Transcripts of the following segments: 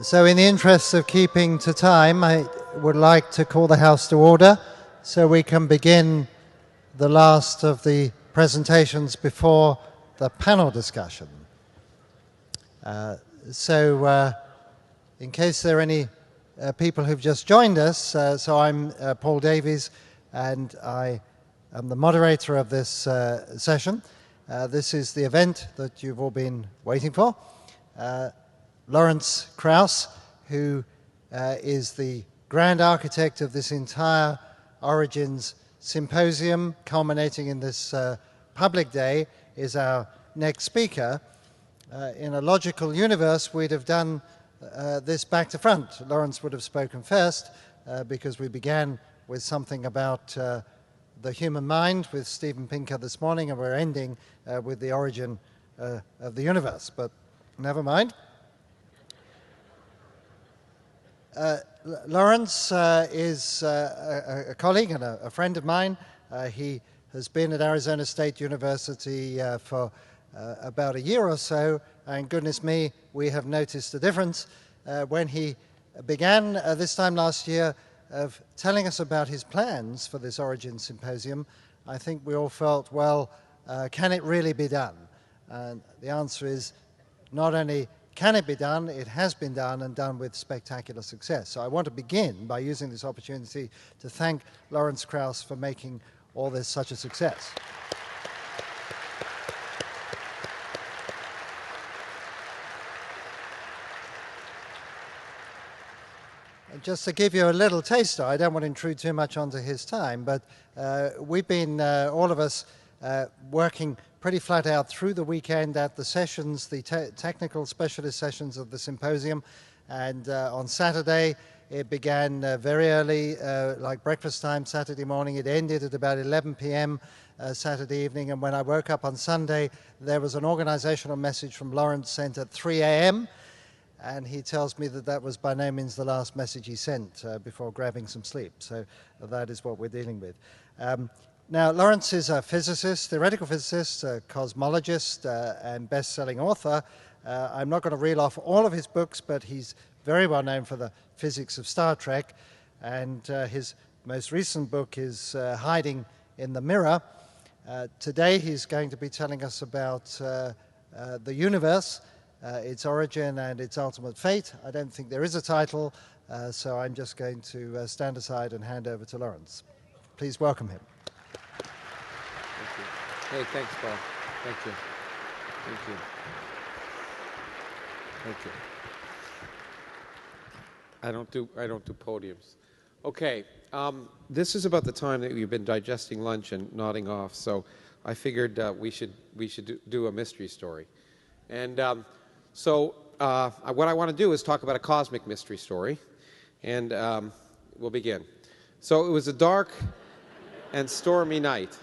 So in the interest of keeping to time, I would like to call the House to order so we can begin the last of the presentations before the panel discussion. In case there are any people who've just joined us, so I'm Paul Davies and I am the moderator of this session. This is the event that you've all been waiting for. Lawrence Krauss, who is the grand architect of this entire Origins Symposium, culminating in this public day, is our next speaker. In a logical universe, we'd have done this back to front. Lawrence would have spoken first because we began with something about the human mind with Steven Pinker this morning, and we're ending with the origin of the universe, but never mind. Lawrence is a colleague and a friend of mine. He has been at Arizona State University for about a year or so, and goodness me, we have noticed a difference when he began this time last year of telling us about his plans for this Origin Symposium. I think we all felt, well, can it really be done? And the answer is not only can it be done, it has been done and done with spectacular success. So I want to begin by using this opportunity to thank Lawrence Krauss for making all this such a success. And just to give you a little taster, I don't want to intrude too much onto his time, but we've been, all of us, working pretty flat out through the weekend at the sessions, the technical specialist sessions of the symposium. And on Saturday, it began very early, like breakfast time Saturday morning. It ended at about 11 p.m. Saturday evening. And when I woke up on Sunday, there was an organizational message from Lawrence sent at 3 a.m. And he tells me that that was by no means the last message he sent before grabbing some sleep. So that is what we're dealing with. Now, Lawrence is a physicist, theoretical physicist, a cosmologist, and best-selling author. I'm not going to reel off all of his books, but he's very well known for the physics of Star Trek. And his most recent book is Hiding in the Mirror. Today, he's going to be telling us about the universe, its origin and its ultimate fate. I don't think there is a title, so I'm just going to stand aside and hand over to Lawrence. Please welcome him. Hey, thanks, Paul. Thank you. Thank you. Thank you. I don't do podiums. Okay, this is about the time that you've been digesting lunch and nodding off, so I figured we should do a mystery story. And what I want to do is talk about a cosmic mystery story, and we'll begin. So it was a dark and stormy night.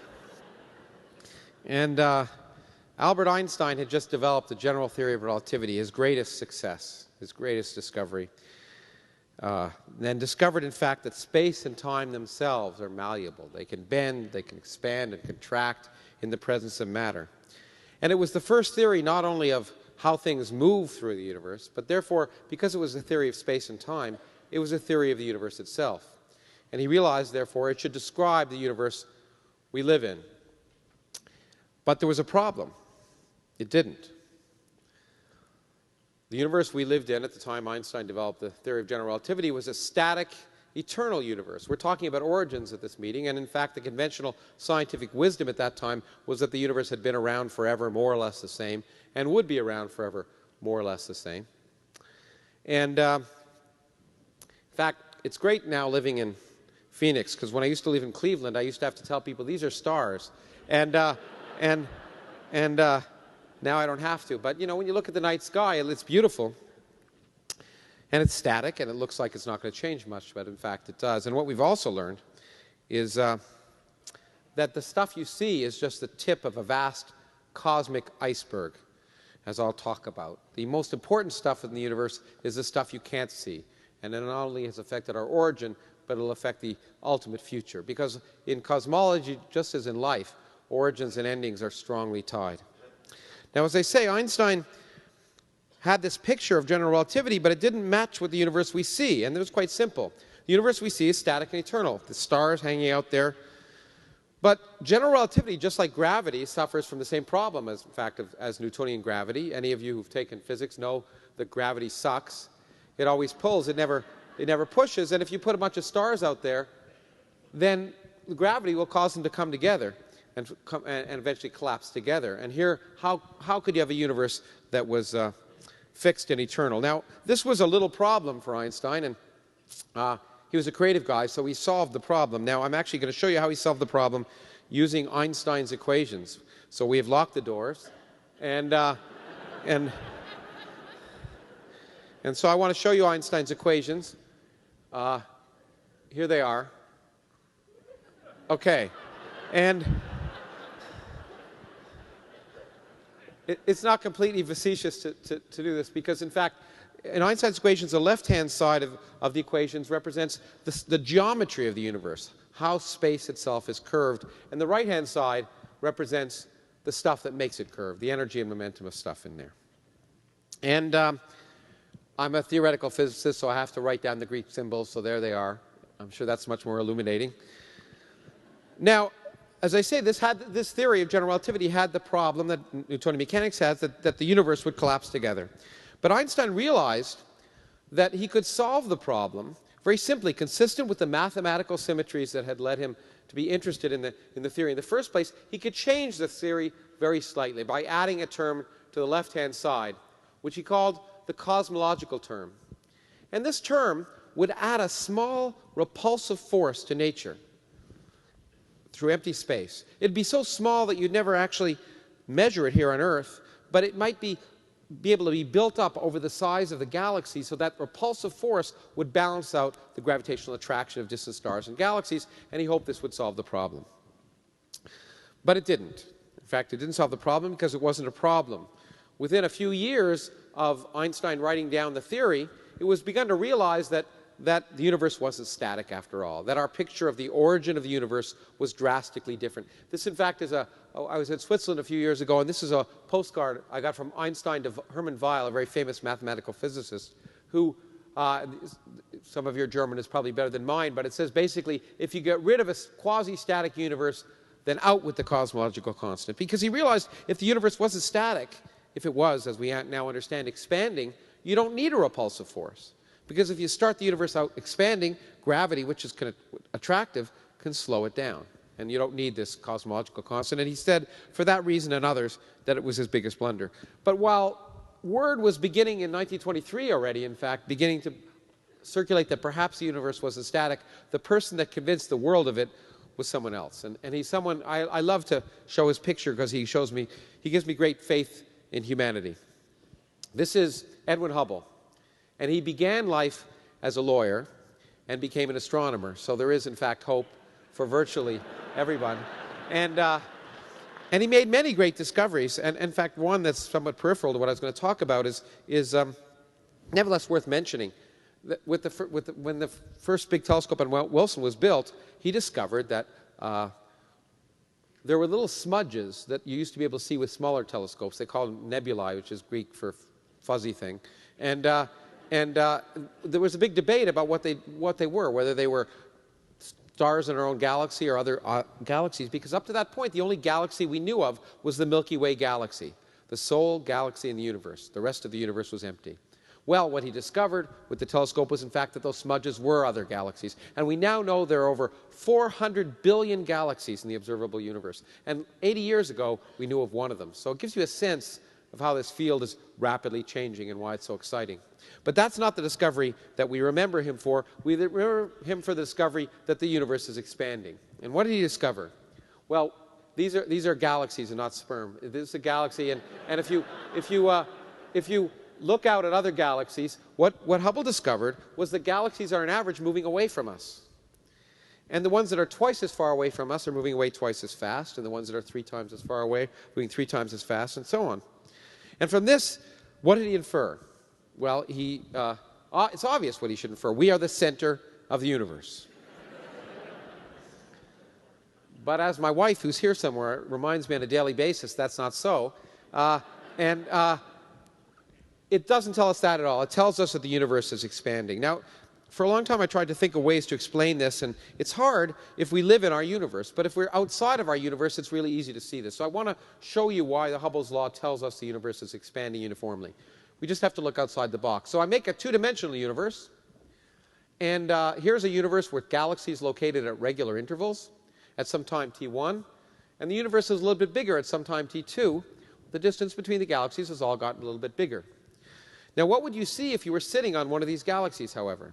And Albert Einstein had just developed the general theory of relativity, his greatest success, his greatest discovery. And discovered, in fact, that space and time themselves are malleable. They can bend, they can expand and contract in the presence of matter. And it was the first theory not only of how things move through the universe, but therefore, because it was a theory of space and time, it was a theory of the universe itself. And he realized, therefore, it should describe the universe we live in. But there was a problem. It didn't. The universe we lived in at the time Einstein developed the theory of general relativity was a static, eternal universe. We're talking about origins at this meeting, and in fact the conventional scientific wisdom at that time was that the universe had been around forever, more or less the same, and would be around forever, more or less the same. And in fact, it's great now living in Phoenix, because when I used to live in Cleveland, I used to have to tell people, these are stars. And now I don't have to. But, you know, when you look at the night sky, it's beautiful. And it's static, and it looks like it's not going to change much, but in fact it does. And what we've also learned is that the stuff you see is just the tip of a vast cosmic iceberg, as I'll talk about. The most important stuff in the universe is the stuff you can't see. And it not only has affected our origin, but it'll affect the ultimate future. Because in cosmology, just as in life, origins and endings are strongly tied. Now, as I say, Einstein had this picture of general relativity, but it didn't match with the universe we see. And it was quite simple. The universe we see is static and eternal. The stars hanging out there. But general relativity, just like gravity, suffers from the same problem as, in fact, as Newtonian gravity. Any of you who've taken physics know that gravity sucks. It always pulls. It never pushes. And if you put a bunch of stars out there, then gravity will cause them to come together and eventually collapse together. And here, how could you have a universe that was fixed and eternal? Now, this was a little problem for Einstein, and he was a creative guy, so he solved the problem. Now, I'm actually going to show you how he solved the problem using Einstein's equations. So we have locked the doors, and so I want to show you Einstein's equations. Here they are. Okay, and it's not completely facetious to do this, because in fact, in Einstein's equations, the left-hand side of the equations represents the geometry of the universe, how space itself is curved, and the right-hand side represents the stuff that makes it curved, the energy and momentum of stuff in there. And I'm a theoretical physicist, so I have to write down the Greek symbols, so there they are. I'm sure that's much more illuminating. Now, as I say, this theory of general relativity had the problem that Newtonian mechanics has, that the universe would collapse together. But Einstein realized that he could solve the problem very simply, consistent with the mathematical symmetries that had led him to be interested in the theory in the first place. He could change the theory very slightly by adding a term to the left-hand side, which he called the cosmological term. And this term would add a small repulsive force to nature through empty space. It'd be so small that you'd never actually measure it here on Earth, but it might be able to be built up over the size of the galaxy, so that repulsive force would balance out the gravitational attraction of distant stars and galaxies, and he hoped this would solve the problem. But it didn't. In fact, it didn't solve the problem because it wasn't a problem. Within a few years of Einstein writing down the theory, it was begun to realize that the universe wasn't static after all, that our picture of the origin of the universe was drastically different. This, in fact, is I was in Switzerland a few years ago, and this is a postcard I got from Einstein to Hermann Weyl, a very famous mathematical physicist, who, some of your German is probably better than mine, but it says basically, if you get rid of a quasi-static universe, then out with the cosmological constant. Because he realized if the universe wasn't static, if it was, as we now understand, expanding, you don't need a repulsive force. Because if you start the universe out expanding, gravity, which is kind of attractive, can slow it down. And you don't need this cosmological constant. And he said, for that reason and others, that it was his biggest blunder. But while word was beginning in 1923 already, in fact, beginning to circulate that perhaps the universe wasn't static, the person that convinced the world of it was someone else. And he's someone, I love to show his picture because he gives me great faith in humanity. This is Edwin Hubble. And he began life as a lawyer and became an astronomer. So there is, in fact, hope for virtually everyone. And he made many great discoveries. And in fact, one that's somewhat peripheral to what I was going to talk about is nevertheless worth mentioning. When the first big telescope on Mount Wilson was built, he discovered that there were little smudges that you used to be able to see with smaller telescopes. They called them nebulae, which is Greek for fuzzy thing. And there was a big debate about what they were, whether they were stars in our own galaxy or other galaxies, because up to that point, the only galaxy we knew of was the Milky Way galaxy, the sole galaxy in the universe. The rest of the universe was empty. Well, what he discovered with the telescope was, in fact, that those smudges were other galaxies. And we now know there are over 400 billion galaxies in the observable universe. And 80 years ago, we knew of one of them. So it gives you a sense of how this field is rapidly changing and why it's so exciting. But that's not the discovery that we remember him for. We remember him for the discovery that the universe is expanding. And what did he discover? Well, these are galaxies and not sperm. This is a galaxy, and if you look out at other galaxies, what Hubble discovered was that galaxies are on average moving away from us. And the ones that are twice as far away from us are moving away twice as fast, and the ones that are 3 times as far away moving 3 times as fast, and so on. And from this, what did he infer? Well, it's obvious what he should infer. We are the center of the universe. But as my wife, who's here somewhere, reminds me on a daily basis, that's not so. It doesn't tell us that at all. It tells us that the universe is expanding. Now, for a long time I tried to think of ways to explain this, and it's hard if we live in our universe. But if we're outside of our universe, it's really easy to see this. So I want to show you why the Hubble's law tells us the universe is expanding uniformly. We just have to look outside the box. So I make a two-dimensional universe, and here's a universe with galaxies located at regular intervals at some time t1, and the universe is a little bit bigger at some time t2. The distance between the galaxies has all gotten a little bit bigger. Now, what would you see if you were sitting on one of these galaxies, however?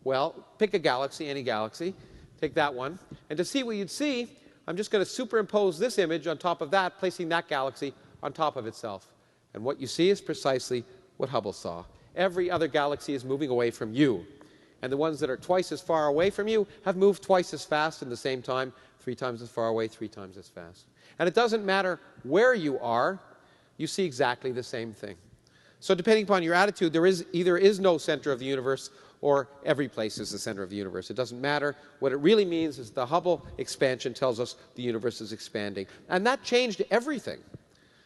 Well, pick a galaxy, any galaxy, take that one, and to see what you'd see, I'm just going to superimpose this image on top of that, placing that galaxy on top of itself. And what you see is precisely what Hubble saw. Every other galaxy is moving away from you, and the ones that are twice as far away from you have moved twice as fast in the same time, 3 times as far away, 3 times as fast. And it doesn't matter where you are, you see exactly the same thing. So depending upon your attitude, there either is no center of the universe, or every place is the center of the universe. It doesn't matter. What it really means is the Hubble expansion tells us the universe is expanding. And that changed everything.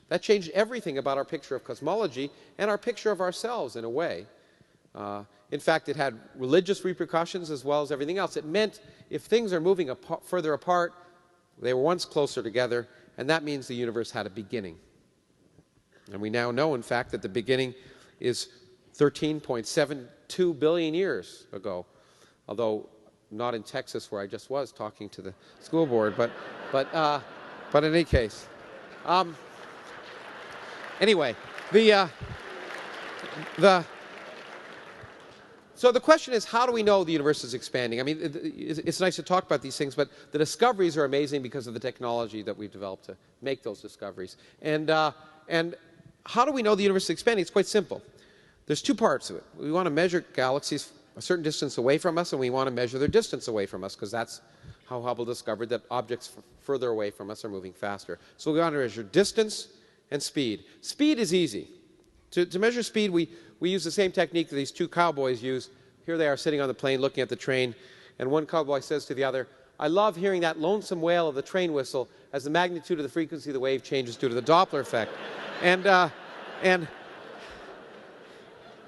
That changed everything about our picture of cosmology and our picture of ourselves in a way. In fact, it had religious repercussions as well as everything else. It meant if things are moving further apart, they were once closer together, and that means the universe had a beginning. And we now know, in fact, that the beginning is 13.72 billion years ago, although not in Texas where I just was talking to the school board, but in any case. Anyway, so the question is, how do we know the universe is expanding? I mean, it's nice to talk about these things, but the discoveries are amazing because of the technology that we've developed to make those discoveries. And how do we know the universe is expanding? It's quite simple. There's 2 parts of it. We want to measure galaxies a certain distance away from us, and we want to measure their distance away from us, because that's how Hubble discovered that objects further away from us are moving faster. So we want to measure distance and speed. Speed is easy. To measure speed, we use the same technique that these 2 cowboys use. Here they are sitting on the plane looking at the train, and one cowboy says to the other, "I love hearing that lonesome wail of the train whistle as the magnitude of the frequency of the wave changes due to the Doppler effect." And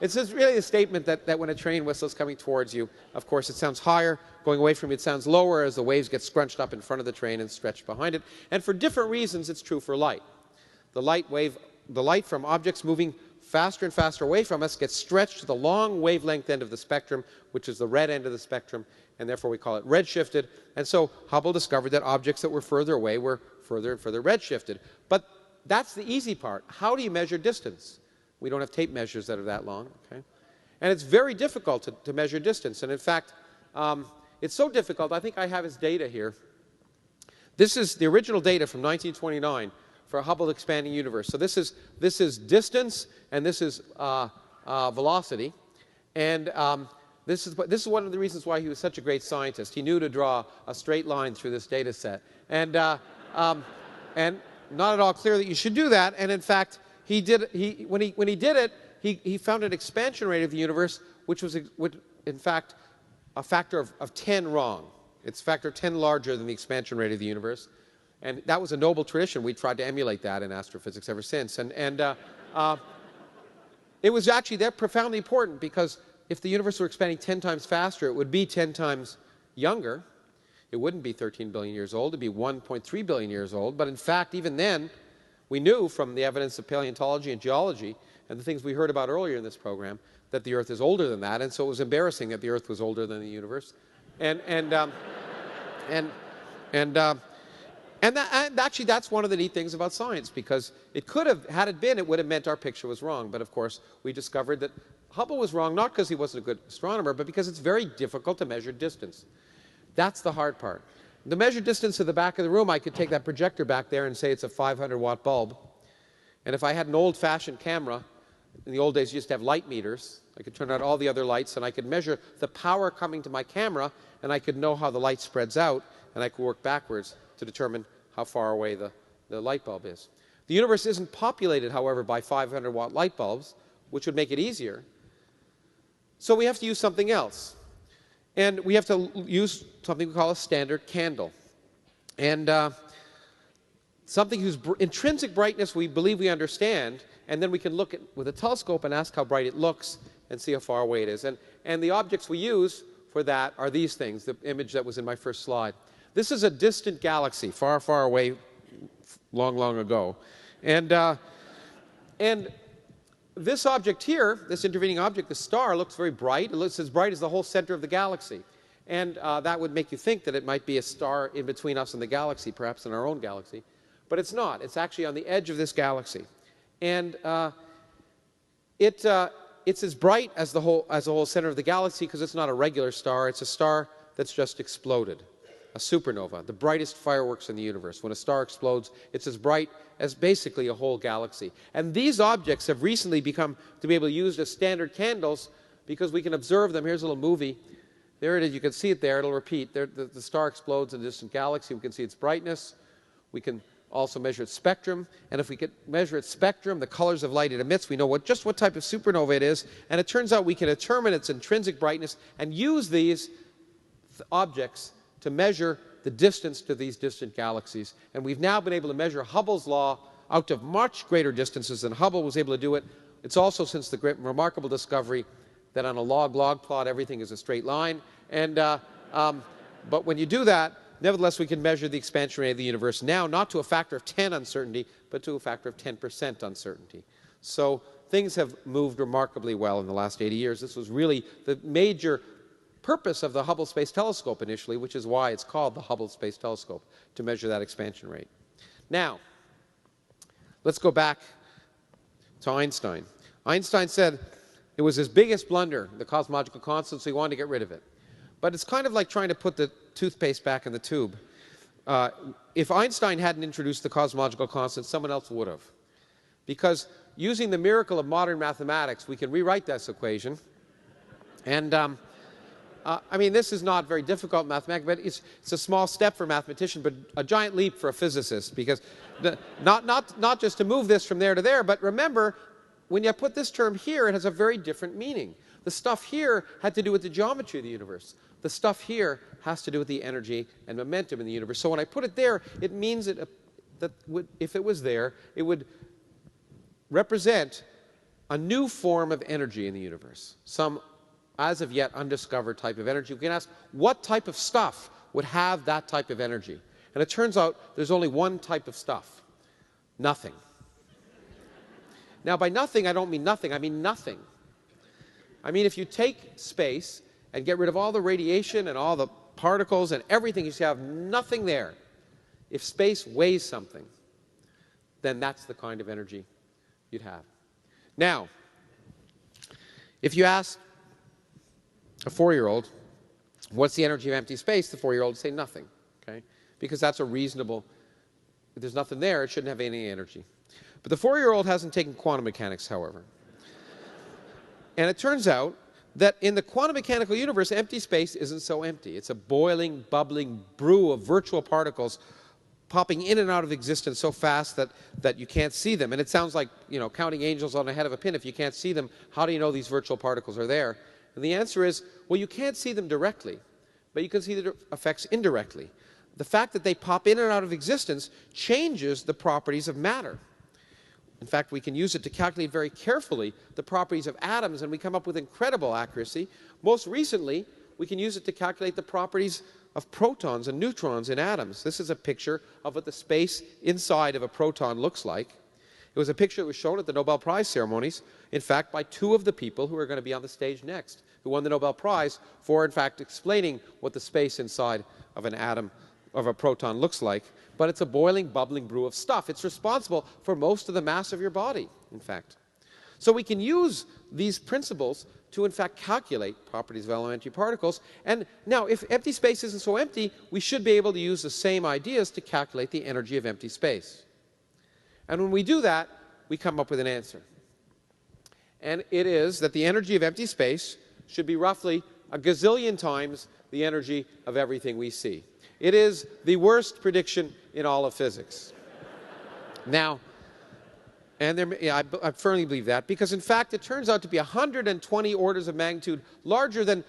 it's just really a statement that when a train whistle is coming towards you, of course, it sounds higher. Going away from you, it sounds lower as the waves get scrunched up in front of the train and stretched behind it. And for different reasons, it's true for light. The light from objects moving faster and faster away from us gets stretched to the long wavelength end of the spectrum, which is the red end of the spectrum, and therefore we call it redshifted. And so Hubble discovered that objects that were further away were further and further redshifted. But that's the easy part. How do you measure distance? We don't have tape measures that are that long. Okay? And it's very difficult to measure distance. And in fact, it's so difficult, I think I have his data here. This is the original data from 1929 for a Hubble expanding universe. So this is distance, and this is velocity. And this is one of the reasons why he was such a great scientist. He knew to draw a straight line through this data set. And not at all clear that you should do that. And in fact, when he did it, he found an expansion rate of the universe which was in fact a factor of 10 wrong. It's a factor of 10 larger than the expansion rate of the universe. And that was a noble tradition. We tried to emulate that in astrophysics ever since. And it was actually that profoundly important, because if the universe were expanding 10 times faster, it would be 10 times younger. It wouldn't be 13 billion years old. It would be 1.3 billion years old. But in fact, even then, we knew from the evidence of paleontology and geology and the things we heard about earlier in this program that the Earth is older than that. And so it was embarrassing that the Earth was older than the universe. And actually, that's one of the neat things about science, because it could have, had it been, it would have meant our picture was wrong. But of course, we discovered that Hubble was wrong, not because he wasn't a good astronomer, but because it's very difficult to measure distance. That's the hard part. To measure distance to the back of the room, I could take that projector back there and say it's a 500-watt bulb. And if I had an old-fashioned camera, in the old days you used to have light meters, I could turn out all the other lights, and I could measure the power coming to my camera, and I could know how the light spreads out, and I could work backwards to determine how far away the light bulb is. The universe isn't populated, however, by 500-watt light bulbs, which would make it easier. So we have to use something else. And we have to use something we call a standard candle. And something whose intrinsic brightness we believe we understand, and then we can look at with a telescope and ask how bright it looks and see how far away it is. And the objects we use for that are these things, the image that was in my first slide. This is a distant galaxy, far, far away, long, long ago. And this object here, this intervening object, the star, looks very bright. It looks as bright as the whole center of the galaxy. And that would make you think that it might be a star in between us and the galaxy, perhaps in our own galaxy. But it's not. It's actually on the edge of this galaxy. And it's as bright as the whole center of the galaxy because it's not a regular star. It's a star that's just exploded, a supernova, the brightest fireworks in the universe. When a star explodes, it's as bright as basically a whole galaxy. And these objects have recently become to be able to use as standard candles because we can observe them. Here's a little movie. There it is. You can see it there. It'll repeat. The star explodes in a distant galaxy. We can see its brightness. We can also measure its spectrum. And if we could measure its spectrum, the colors of light it emits, we know just what type of supernova it is. And it turns out we can determine its intrinsic brightness and use these objects to measure the distance to these distant galaxies. And we've now been able to measure Hubble's law out to much greater distances than Hubble was able to do it. It's also since the great remarkable discovery that on a log-log plot everything is a straight line. And, but when you do that, nevertheless we can measure the expansion rate of the universe now not to a factor of 10 uncertainty, but to a factor of 10% uncertainty. So things have moved remarkably well in the last 80 years. This was really the major purpose of the Hubble Space Telescope initially, which is why it's called the Hubble Space Telescope, to measure that expansion rate. Now, let's go back to Einstein. Einstein said it was his biggest blunder, the cosmological constant, so he wanted to get rid of it. But it's kind of like trying to put the toothpaste back in the tube. If Einstein hadn't introduced the cosmological constant, someone else would have. Because using the miracle of modern mathematics, we can rewrite this equation. And I mean, this is not very difficult mathematics, but it's a small step for a mathematician, but a giant leap for a physicist. Because not just to move this from there to there, but remember, when you put this term here, it has a very different meaning. The stuff here had to do with the geometry of the universe. The stuff here has to do with the energy and momentum in the universe. So when I put it there, it means that if it was there, it would represent a new form of energy in the universe, some as of yet undiscovered type of energy. We can ask what type of stuff would have that type of energy. And it turns out there's only one type of stuff: nothing. Now, by nothing, I don't mean nothing. I mean nothing. I mean, if you take space and get rid of all the radiation and all the particles and everything, you have nothing there. If space weighs something, then that's the kind of energy you'd have. Now, if you ask a 4-year-old, what's the energy of empty space? The 4-year-old would say nothing, okay? Because that's a reasonable, if there's nothing there, it shouldn't have any energy. But the 4-year-old hasn't taken quantum mechanics, however. And it turns out that in the quantum mechanical universe, empty space isn't so empty. It's a boiling, bubbling brew of virtual particles popping in and out of existence so fast that you can't see them. And it sounds like, you know, counting angels on the head of a pin. If you can't see them, how do you know these virtual particles are there? And the answer is, well, you can't see them directly, but you can see the effects indirectly. The fact that they pop in and out of existence changes the properties of matter. In fact, we can use it to calculate very carefully the properties of atoms, and we come up with incredible accuracy. Most recently, we can use it to calculate the properties of protons and neutrons in atoms. This is a picture of what the space inside of a proton looks like. It was a picture that was shown at the Nobel Prize ceremonies, in fact, by 2 of the people who are going to be on the stage next, who won the Nobel Prize for, in fact, explaining what the space inside of an atom, of a proton, looks like. But it's a boiling, bubbling brew of stuff. It's responsible for most of the mass of your body, in fact. So we can use these principles to, in fact, calculate properties of elementary particles. And now, if empty space isn't so empty, we should be able to use the same ideas to calculate the energy of empty space. And when we do that, we come up with an answer. And it is that the energy of empty space should be roughly a gazillion times the energy of everything we see. It is the worst prediction in all of physics. Now, and I firmly believe that, because in fact it turns out to be 120 orders of magnitude larger than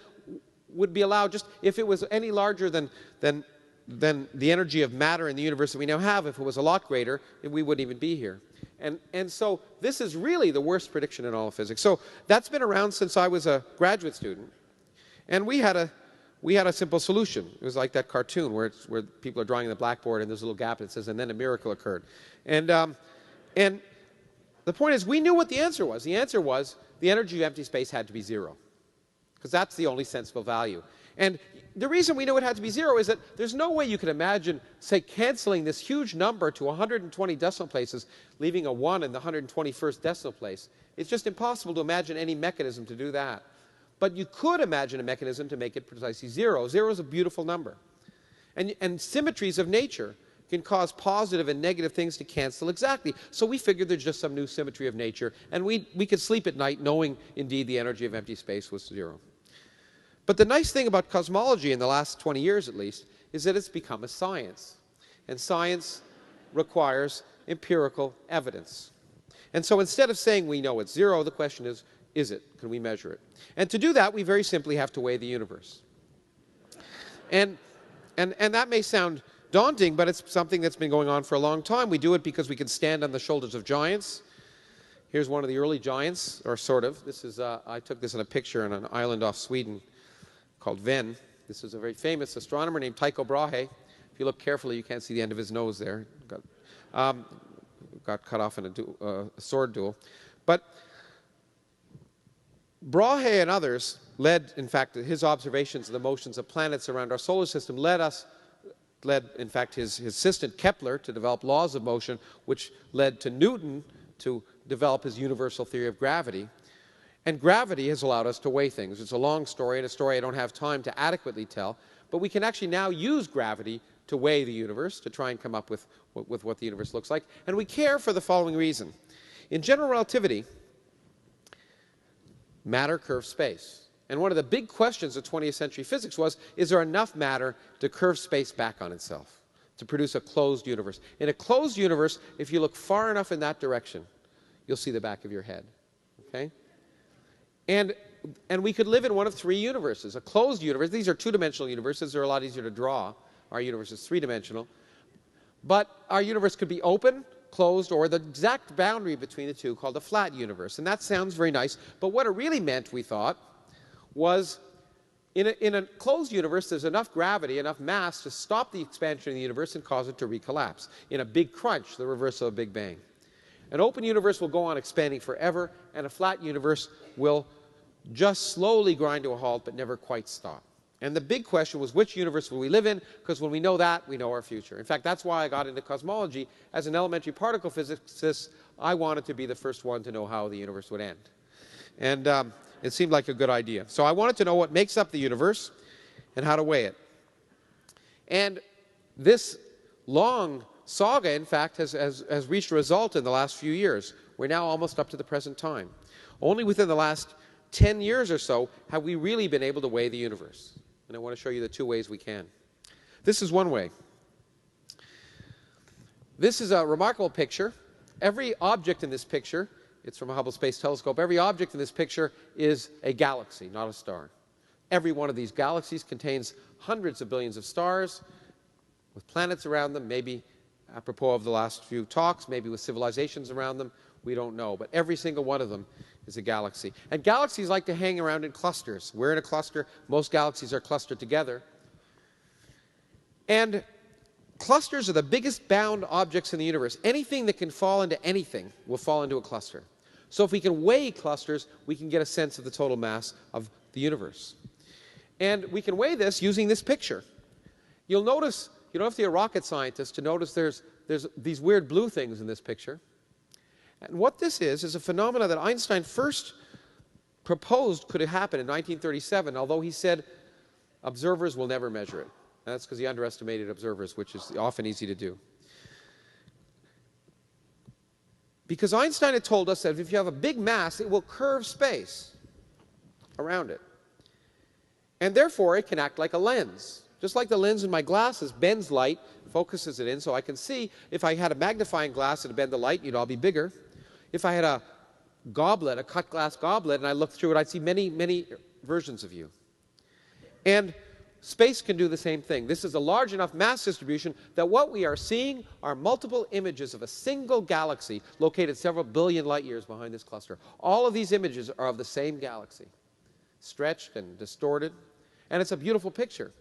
would be allowed just if it was any larger than the energy of matter in the universe that we now have. If it was a lot greater, we wouldn't even be here. And so this is really the worst prediction in all of physics. So that's been around since I was a graduate student. And we had a simple solution. It was like that cartoon where people are drawing on the blackboard and there's a little gap that says, and then a miracle occurred. And the point is, we knew what the answer was. The answer was the energy of empty space had to be 0, because that's the only sensible value. And the reason we knew it had to be 0 is that there's no way you could imagine, say, canceling this huge number to 120 decimal places, leaving a 1 in the 121st decimal place. It's just impossible to imagine any mechanism to do that. But you could imagine a mechanism to make it precisely 0. 0 is a beautiful number. And symmetries of nature can cause positive and negative things to cancel exactly. So we figured there's just some new symmetry of nature, and we could sleep at night knowing, indeed, the energy of empty space was 0. But the nice thing about cosmology in the last 20 years, at least, is that it's become a science. And science requires empirical evidence. And so instead of saying we know it's 0, the question is it? Can we measure it? And to do that, we very simply have to weigh the universe. And that may sound daunting, but it's something that's been going on for a long time. We do it because we can stand on the shoulders of giants. Here's one of the early giants, or sort of. This is, I took this in a picture on an island off Sweden called Ven. This is a very famous astronomer named Tycho Brahe. If you look carefully, you can't see the end of his nose there. Got cut off in a sword duel. But Brahe and others led, in fact, his observations of the motions of planets around our solar system led, in fact, his assistant Kepler to develop laws of motion, which led to Newton to develop his universal theory of gravity. And gravity has allowed us to weigh things. It's a long story, and a story I don't have time to adequately tell, but we can actually now use gravity to weigh the universe, to try and come up with what the universe looks like. And we care for the following reason. In general relativity, matter curves space. And one of the big questions of 20th century physics was, is there enough matter to curve space back on itself, to produce a closed universe? In a closed universe, if you look far enough in that direction, you'll see the back of your head. Okay? And we could live in one of 3 universes. A closed universe, these are 2-dimensional universes, they're a lot easier to draw. Our universe is 3-dimensional. But our universe could be open, closed, or the exact boundary between the two called a flat universe. And that sounds very nice, but what it really meant, we thought, was in a closed universe, there's enough gravity, enough mass to stop the expansion of the universe and cause it to recollapse. In a big crunch, the reverse of a Big Bang. An open universe will go on expanding forever, and a flat universe will just slowly grind to a halt but never quite stop. And the big question was, which universe will we live in? Because when we know that, we know our future. In fact, that's why I got into cosmology. As an elementary particle physicist, I wanted to be the first one to know how the universe would end. And it seemed like a good idea. So I wanted to know what makes up the universe and how to weigh it. And this long saga, in fact, has reached a result in the last few years. We're now almost up to the present time. Only within the last 10 years or so have we really been able to weigh the universe. And I want to show you the 2 ways we can. This is one way. This is a remarkable picture. Every object in this picture, it's from a Hubble Space Telescope, every object in this picture is a galaxy, not a star. Every one of these galaxies contains hundreds of billions of stars with planets around them, maybe apropos of the last few talks, maybe with civilizations around them. We don't know. But every single one of them is a galaxy. And galaxies like to hang around in clusters. We're in a cluster. Most galaxies are clustered together. And clusters are the biggest bound objects in the universe. Anything that can fall into anything will fall into a cluster. So if we can weigh clusters, we can get a sense of the total mass of the universe. And we can weigh this using this picture. You'll notice, you don't have to be a rocket scientist to notice there's these weird blue things in this picture. And what this is a phenomenon that Einstein first proposed could happen in 1937, although he said observers will never measure it. And that's because he underestimated observers, which is often easy to do. Because Einstein had told us that if you have a big mass, it will curve space around it. And therefore, it can act like a lens. Just like the lens in my glasses bends light, focuses it in so I can see. If I had a magnifying glass and bend the light, you'd all be bigger. If I had a goblet, a cut glass goblet, and I looked through it, I'd see many, many versions of you. And Space can do the same thing. This is a large enough mass distribution that what we are seeing are multiple images of a single galaxy located several billion light years behind this cluster. All of these images are of the same galaxy, stretched and distorted, and it's a beautiful picture.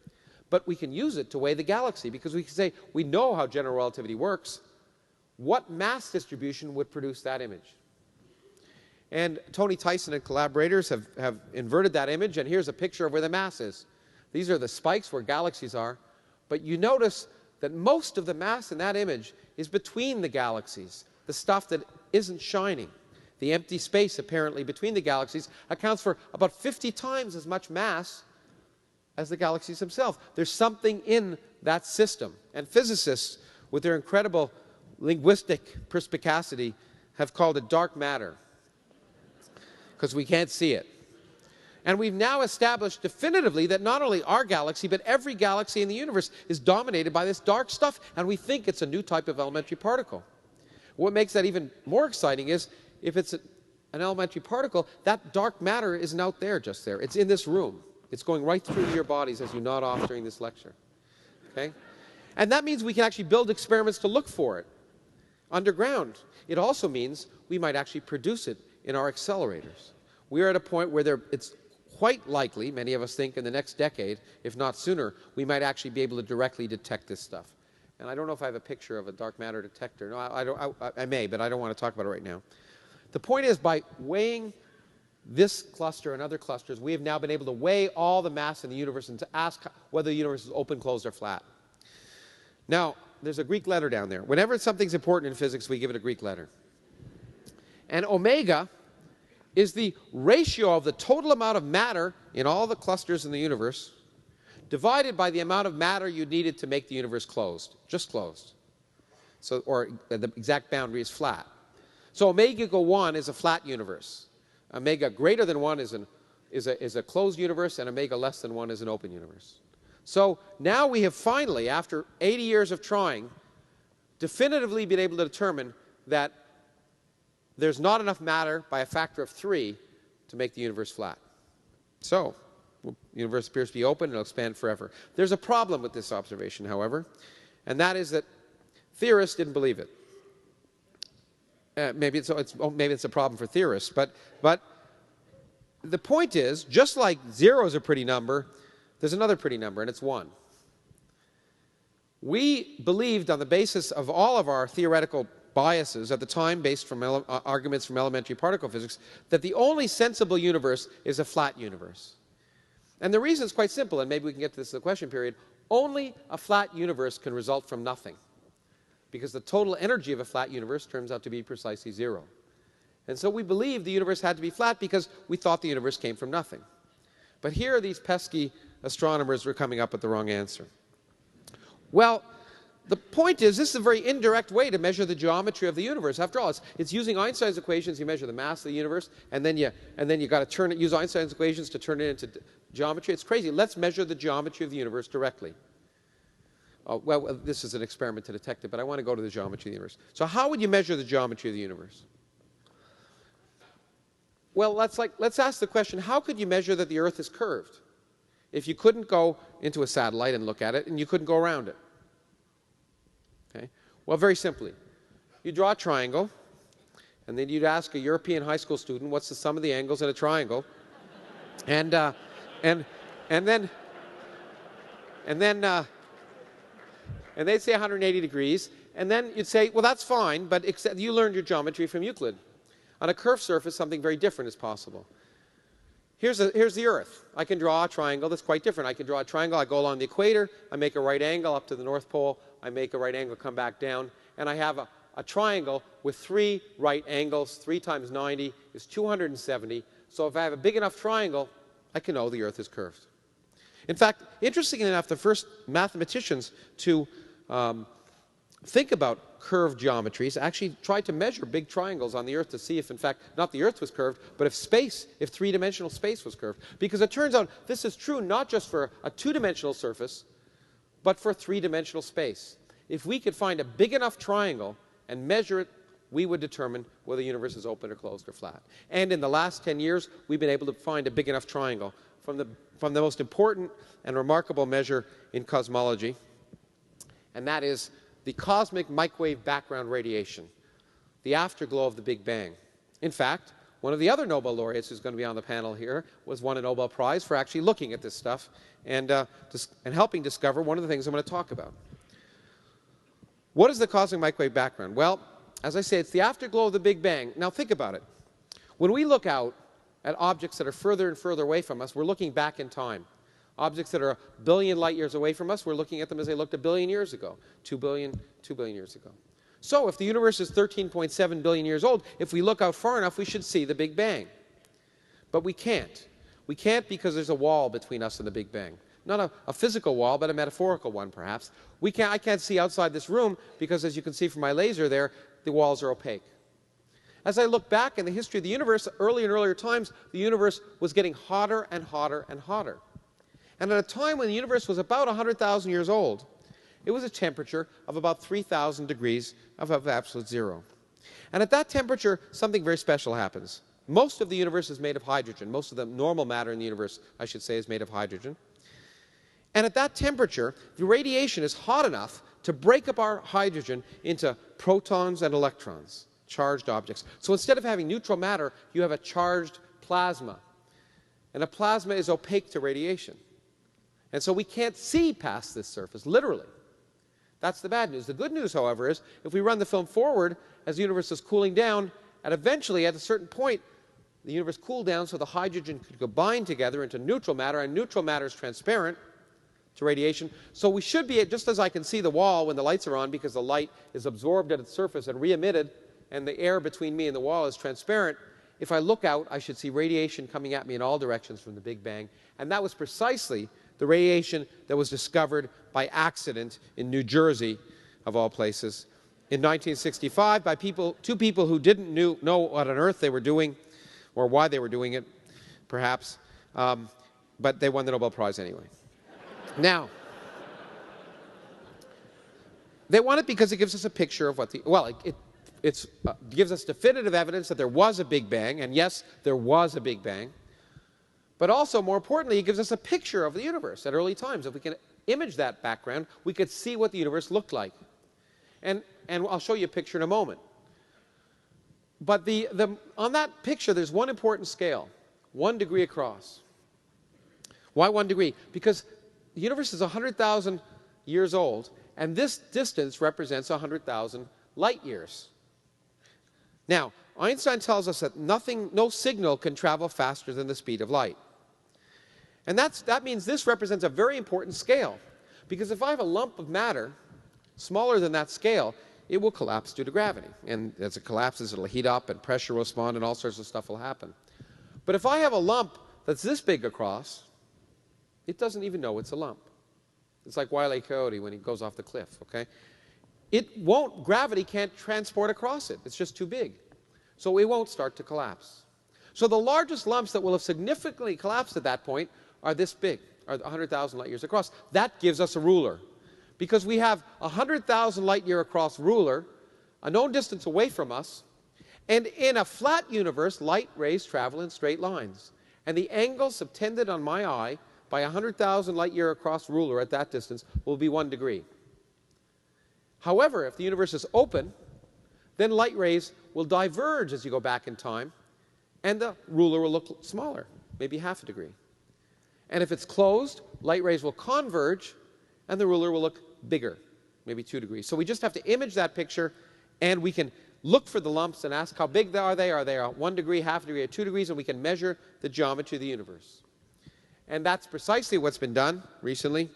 But we can use it to weigh the galaxy, because we can say, we know how general relativity works. What mass distribution would produce that image? And Tony Tyson and collaborators have inverted that image, and here's a picture of where the mass is. These are the spikes where galaxies are, but you notice that most of the mass in that image is between the galaxies, the stuff that isn't shining. The empty space apparently between the galaxies accounts for about 50 times as much mass as the galaxies themselves. There's something in that system, and physicists, with their incredible linguistic perspicacity, have called it dark matter, because we can't see it. And we've now established definitively that not only our galaxy, but every galaxy in the universe is dominated by this dark stuff, and we think it's a new type of elementary particle. What makes that even more exciting is, if it's an elementary particle, that dark matter isn't out there just there. It's in this room. It's going right through your bodies as you nod off during this lecture. Okay? And that means we can actually build experiments to look for it underground. It also means we might actually produce it in our accelerators. We are at a point where it's quite likely, many of us think, in the next decade, if not sooner, we might actually be able to directly detect this stuff. And I don't know if I have a picture of a dark matter detector. No, I may, but I don't want to talk about it right now. The point is, by weighing this cluster and other clusters, we have now been able to weigh all the mass in the universe and to ask whether the universe is open, closed, or flat. Now, there's a Greek letter down there. Whenever something's important in physics, we give it a Greek letter. And omega is the ratio of the total amount of matter in all the clusters in the universe divided by the amount of matter you needed to make the universe closed, just closed. So, or the exact boundary is flat. So omega equal 1 is a flat universe. Omega greater than 1 is a closed universe, and omega less than 1 is an open universe. So now we have finally, after 80 years of trying, definitively been able to determine that there's not enough matter by a factor of 3 to make the universe flat. So the universe appears to be open and it'll expand forever. There's a problem with this observation, however, and that is that theorists didn't believe it. Maybe it's a problem for theorists, but the point is, just like 0 is a pretty number, there's another pretty number, and it's 1. We believed, on the basis of all of our theoretical biases at the time, based from arguments from elementary particle physics, that the only sensible universe is a flat universe. And the reason is quite simple, and maybe we can get to this in the question period. Only a flat universe can result from nothing, because the total energy of a flat universe turns out to be precisely 0. And so we believed the universe had to be flat because we thought the universe came from nothing. But here these pesky astronomers were coming up with the wrong answer. Well, the point is, this is a very indirect way to measure the geometry of the universe. After all, it's using Einstein's equations. You measure the mass of the universe, and then you got to use Einstein's equations to turn it into geometry. It's crazy. Let's measure the geometry of the universe directly. Well, this is an experiment to detect it, but I want to go to the geometry of the universe. So how would you measure the geometry of the universe? Well, let's ask the question, how could you measure that the Earth is curved if you couldn't go into a satellite and look at it, and you couldn't go around it? Okay. Well, very simply, you draw a triangle, and then you'd ask a European high school student, what's the sum of the angles in a triangle? And they'd say 180 degrees, and then you'd say, well, that's fine, but you learned your geometry from Euclid. On a curved surface, something very different is possible. Here's the Earth. I can draw a triangle that's quite different. I can draw a triangle, I go along the equator, I make a right angle up to the North Pole, I make a right angle, come back down, and I have a triangle with 3 right angles. 3 times 90 is 270. So if I have a big enough triangle, I can know the Earth is curved. In fact, interestingly enough, the first mathematicians to think about curved geometries actually tried to measure big triangles on the Earth to see if, in fact, not the Earth was curved, but if three-dimensional space was curved. Because it turns out this is true not just for a 2-dimensional surface, but for 3-dimensional space. If we could find a big enough triangle and measure it, we would determine whether the universe is open or closed or flat. And in the last 10 years, we've been able to find a big enough triangle from the most important and remarkable measure in cosmology, and that is the cosmic microwave background radiation, the afterglow of the Big Bang. In fact, one of the other Nobel laureates who's going to be on the panel here won a Nobel Prize for actually looking at this stuff and helping discover one of the things I'm going to talk about. What is the cosmic microwave background? Well, as I say, it's the afterglow of the Big Bang. Now think about it. When we look out at objects that are further and further away from us, we're looking back in time. Objects that are a billion light years away from us, we're looking at them as they looked a billion years ago, 2 billion years ago. So if the universe is 13.7 billion years old, if we look out far enough, we should see the Big Bang. But we can't. We can't because there's a wall between us and the Big Bang. Not a physical wall, but a metaphorical one, perhaps. I can't see outside this room because, as you can see from my laser there, the walls are opaque. As I look back in the history of the universe, earlier and earlier times, the universe was getting hotter and hotter and hotter. And at a time when the universe was about 100,000 years old, it was a temperature of about 3,000 degrees of absolute zero. And at that temperature, something very special happens. Most of the universe is made of hydrogen. Most of the normal matter in the universe, I should say, is made of hydrogen. And at that temperature, the radiation is hot enough to break up our hydrogen into protons and electrons, charged objects. So instead of having neutral matter, you have a charged plasma. And a plasma is opaque to radiation. And so we can't see past this surface, literally. That's the bad news. The good news, however, is if we run the film forward as the universe is cooling down, and eventually at a certain point, the universe cooled down so the hydrogen could combine together into neutral matter, and neutral matter is transparent to radiation. So we should be, just as I can see the wall when the lights are on because the light is absorbed at its surface and re-emitted, and the air between me and the wall is transparent, if I look out, I should see radiation coming at me in all directions from the Big Bang. And that was precisely the radiation that was discovered by accident in New Jersey, of all places, in 1965 by two people who didn't know what on earth they were doing or why they were doing it, perhaps, but they won the Nobel Prize anyway. Now, they won it because it gives us a picture of what it gives us definitive evidence that there was a Big Bang, and yes, there was a Big Bang. But also, more importantly, it gives us a picture of the universe at early times. If we can image that background, we could see what the universe looked like. And I'll show you a picture in a moment. But on that picture, there's one important scale, 1 degree across. Why 1 degree? Because the universe is 100,000 years old, and this distance represents 100,000 light years. Now, Einstein tells us that no signal can travel faster than the speed of light. And that means this represents a very important scale. Because if I have a lump of matter smaller than that scale, it will collapse due to gravity. And as it collapses, it'll heat up and pressure will respond and all sorts of stuff will happen. But if I have a lump that's this big across, it doesn't even know it's a lump. It's like Wile E. Coyote when he goes off the cliff, okay? Gravity can't transport across it. It's just too big. So it won't start to collapse. So the largest lumps that will have significantly collapsed at that point are this big, are 100,000 light years across. That gives us a ruler. Because we have a 100,000 light year across ruler, a known distance away from us, and in a flat universe, light rays travel in straight lines. And the angle subtended on my eye by a 100,000 light year across ruler at that distance will be 1 degree. However, if the universe is open, then light rays will diverge as you go back in time, and the ruler will look smaller, maybe ½ a degree. And if it's closed, light rays will converge, and the ruler will look bigger, maybe 2 degrees. So we just have to image that picture, and we can look for the lumps and ask how big are they? Are they 1 degree, ½ a degree, or 2 degrees? And we can measure the geometry of the universe. And that's precisely what's been done recently.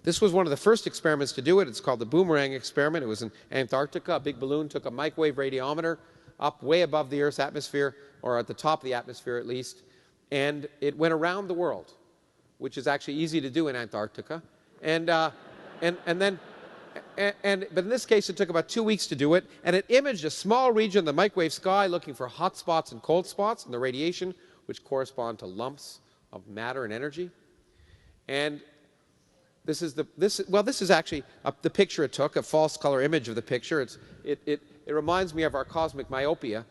This was one of the first experiments to do it. It's called the boomerang experiment. It was in Antarctica. A big balloon took a microwave radiometer up way above the Earth's atmosphere, or at the top of the atmosphere at least, and it went around the world, which is actually easy to do in Antarctica. But in this case, it took about 2 weeks to do it, and it imaged a small region of the microwave sky looking for hot spots and cold spots in the radiation, which correspond to lumps of matter and energy. And this is actually the picture it took, a false color image of the picture. It reminds me of our cosmic myopia.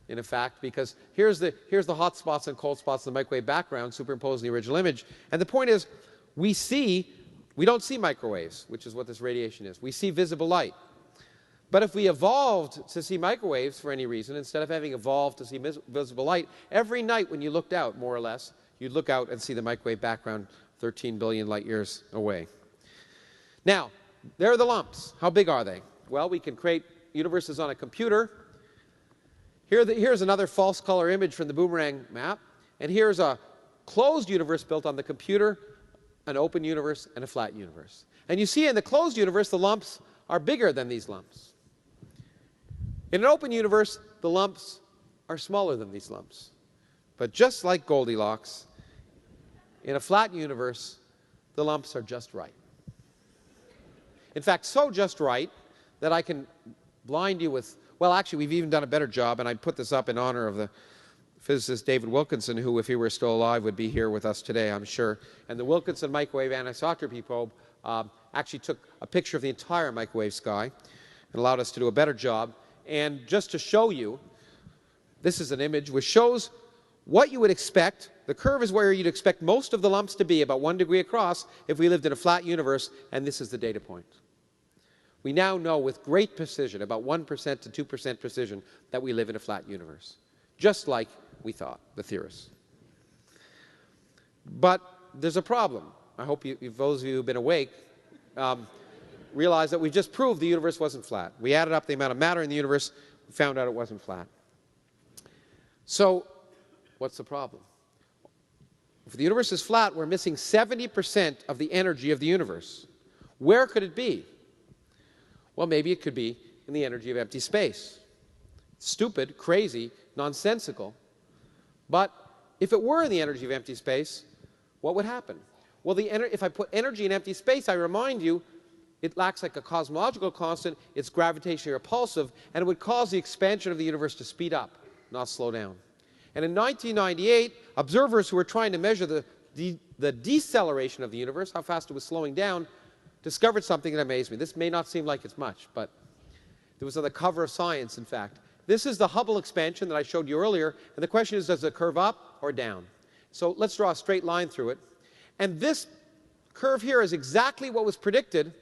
in effect, because here's the hot spots and cold spots in the microwave background superimposed in the original image. And the point is, we don't see microwaves, which is what this radiation is. We see visible light. But if we evolved to see microwaves for any reason, instead of having evolved to see visible light, every night when you looked out, more or less, you'd look out and see the microwave background 13 billion light years away. Now, there are the lumps. How big are they? Well, we can create universes on a computer. Here's another false color image from the boomerang map. And here's a closed universe built on the computer, an open universe, and a flat universe. And you see in the closed universe, the lumps are bigger than these lumps. In an open universe, the lumps are smaller than these lumps. But just like Goldilocks, in a flat universe, the lumps are just right. In fact, so just right that I can blind you with, well, actually, we've even done a better job, and I put this up in honor of the physicist David Wilkinson, who, if he were still alive, would be here with us today, I'm sure. And the Wilkinson microwave anisotropy probe actually took a picture of the entire microwave sky and allowed us to do a better job. And just to show you, this is an image which shows what you would expect. The curve is where you'd expect most of the lumps to be, about 1 degree across, if we lived in a flat universe, and this is the data point. We now know with great precision, about 1% to 2% precision, that we live in a flat universe, just like we thought, the theorists. But there's a problem. I hope those of you who've been awake realize that we just proved the universe wasn't flat. We added up the amount of matter in the universe, and found out it wasn't flat. So what's the problem? If the universe is flat, we're missing 70% of the energy of the universe. Where could it be? Well, maybe it could be in the energy of empty space. Stupid, crazy, nonsensical. But if it were in the energy of empty space, what would happen? Well, if I put energy in empty space, I remind you, it acts like a cosmological constant, it's gravitationally repulsive, and it would cause the expansion of the universe to speed up, not slow down. And in 1998, observers who were trying to measure the deceleration of the universe, how fast it was slowing down, discovered something that amazed me. This may not seem like it's much, but it was on the cover of Science, in fact. This is the Hubble expansion that I showed you earlier, and the question is, does it curve up or down? So let's draw a straight line through it. And this curve here is exactly what was predicted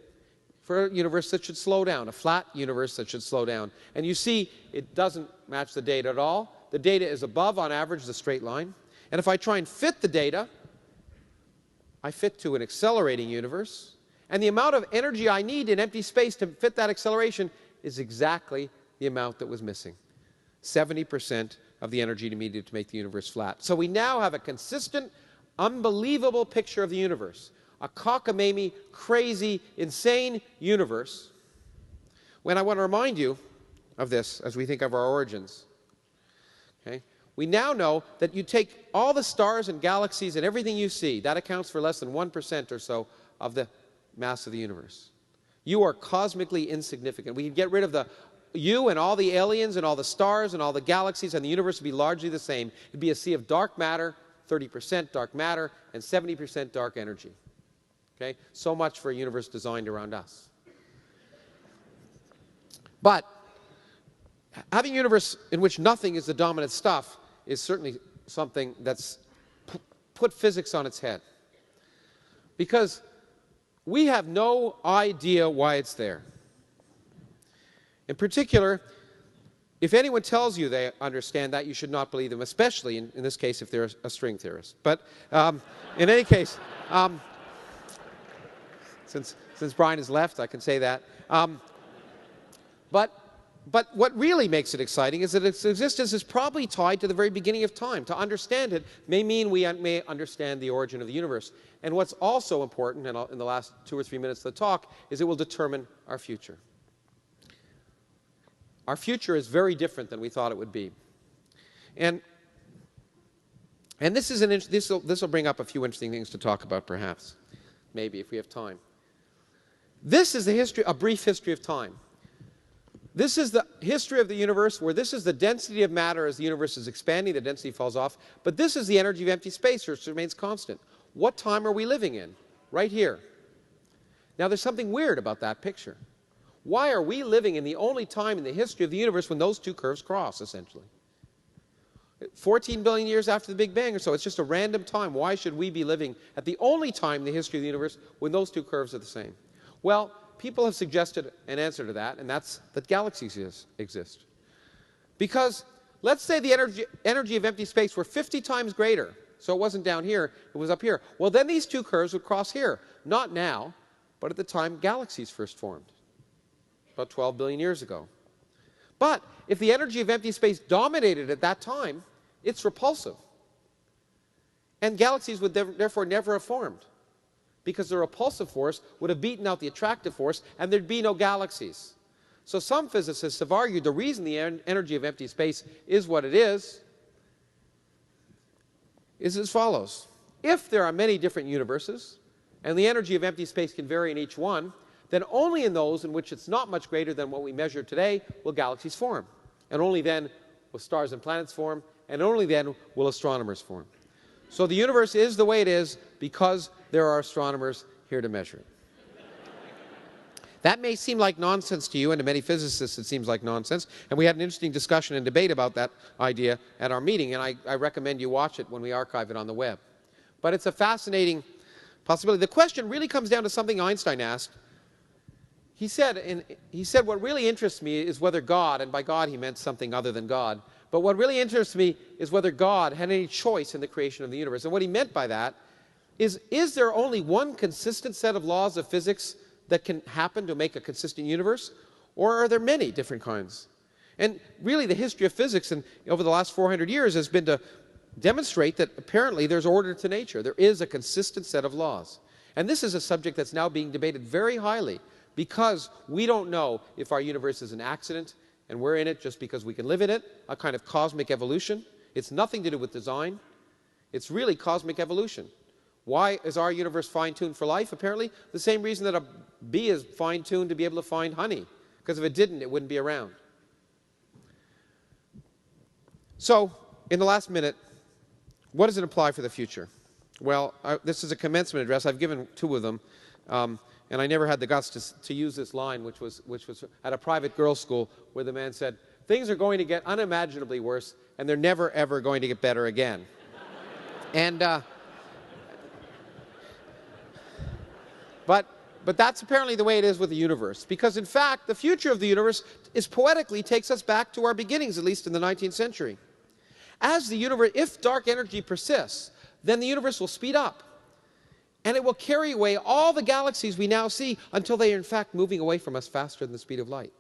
for a universe that should slow down, a flat universe that should slow down. And you see, it doesn't match the data at all. The data is above, on average, the straight line. And if I try and fit the data, I fit to an accelerating universe. And the amount of energy I need in empty space to fit that acceleration is exactly the amount that was missing. 70% of the energy needed to make the universe flat. So we now have a consistent, unbelievable picture of the universe. A cockamamie, crazy, insane universe. When I want to remind you of this as we think of our origins. Okay? We now know that you take all the stars and galaxies and everything you see, that accounts for less than 1% or so of the mass of the universe. You are cosmically insignificant. We can get rid of you and all the aliens and all the stars and all the galaxies, and the universe would be largely the same. It would be a sea of dark matter, 30% dark matter, and 70% dark energy. Okay? So much for a universe designed around us. But having a universe in which nothing is the dominant stuff is certainly something that's put physics on its head. Because we have no idea why it's there. In particular, if anyone tells you they understand that, you should not believe them, especially in this case if they're a string theorist. But in any case, since Brian has left, I can say that. But what really makes it exciting is that its existence is probably tied to the very beginning of time. To understand it may mean we may understand the origin of the universe. And what's also important, and in the last 2 or 3 minutes of the talk, is it will determine our future. Our future is very different than we thought it would be. And this will bring up a few interesting things to talk about, perhaps, maybe, if we have time. This is a brief history of time. This is the history of the universe, where this is the density of matter as the universe is expanding, the density falls off. But this is the energy of empty space, which remains constant. What time are we living in? Right here. Now, there's something weird about that picture. Why are we living in the only time in the history of the universe when those two curves cross, essentially? 14 billion years after the Big Bang or so. It's just a random time. Why should we be living at the only time in the history of the universe when those two curves are the same? Well, people have suggested an answer to that, and that's that galaxies exist. Because let's say the energy of empty space were 50 times greater. So it wasn't down here, it was up here. Well, then these two curves would cross here. Not now, but at the time galaxies first formed, about 12 billion years ago. But if the energy of empty space dominated at that time, it's repulsive. And galaxies would therefore never have formed, because the repulsive force would have beaten out the attractive force, and there'd be no galaxies. So some physicists have argued the reason the energy of empty space is what it is as follows. If there are many different universes, and the energy of empty space can vary in each one, then only in those in which it's not much greater than what we measure today will galaxies form. And only then will stars and planets form, and only then will astronomers form. So the universe is the way it is because there are astronomers here to measure it. That may seem like nonsense to you, and to many physicists it seems like nonsense. And we had an interesting discussion and debate about that idea at our meeting, and I recommend you watch it when we archive it on the web. But it's a fascinating possibility. The question really comes down to something Einstein asked. He said, what really interests me is whether God, and by God he meant something other than God, but what really interests me is whether God had any choice in the creation of the universe. And what he meant by that is there only one consistent set of laws of physics that can happen to make a consistent universe, or are there many different kinds? And really the history of physics over the last 400 years has been to demonstrate that apparently there's order to nature. There is a consistent set of laws. And this is a subject that's now being debated very highly, because we don't know if our universe is an accident and we're in it just because we can live in it, a kind of cosmic evolution. It's nothing to do with design. It's really cosmic evolution. Why is our universe fine-tuned for life? Apparently the same reason that a bee is fine-tuned to be able to find honey, because if it didn't, it wouldn't be around. So, in the last minute, what does it imply for the future? Well, this is a commencement address. I've given two of them, and I never had the guts to use this line, which was at a private girls' school, where the man said, "Things are going to get unimaginably worse, and they're never, ever going to get better again." But that's apparently the way it is with the universe, because in fact the future of the universe poetically takes us back to our beginnings, at least in the 19th century. As the universe, if dark energy persists, then the universe will speed up, and it will carry away all the galaxies we now see until they are in fact moving away from us faster than the speed of light,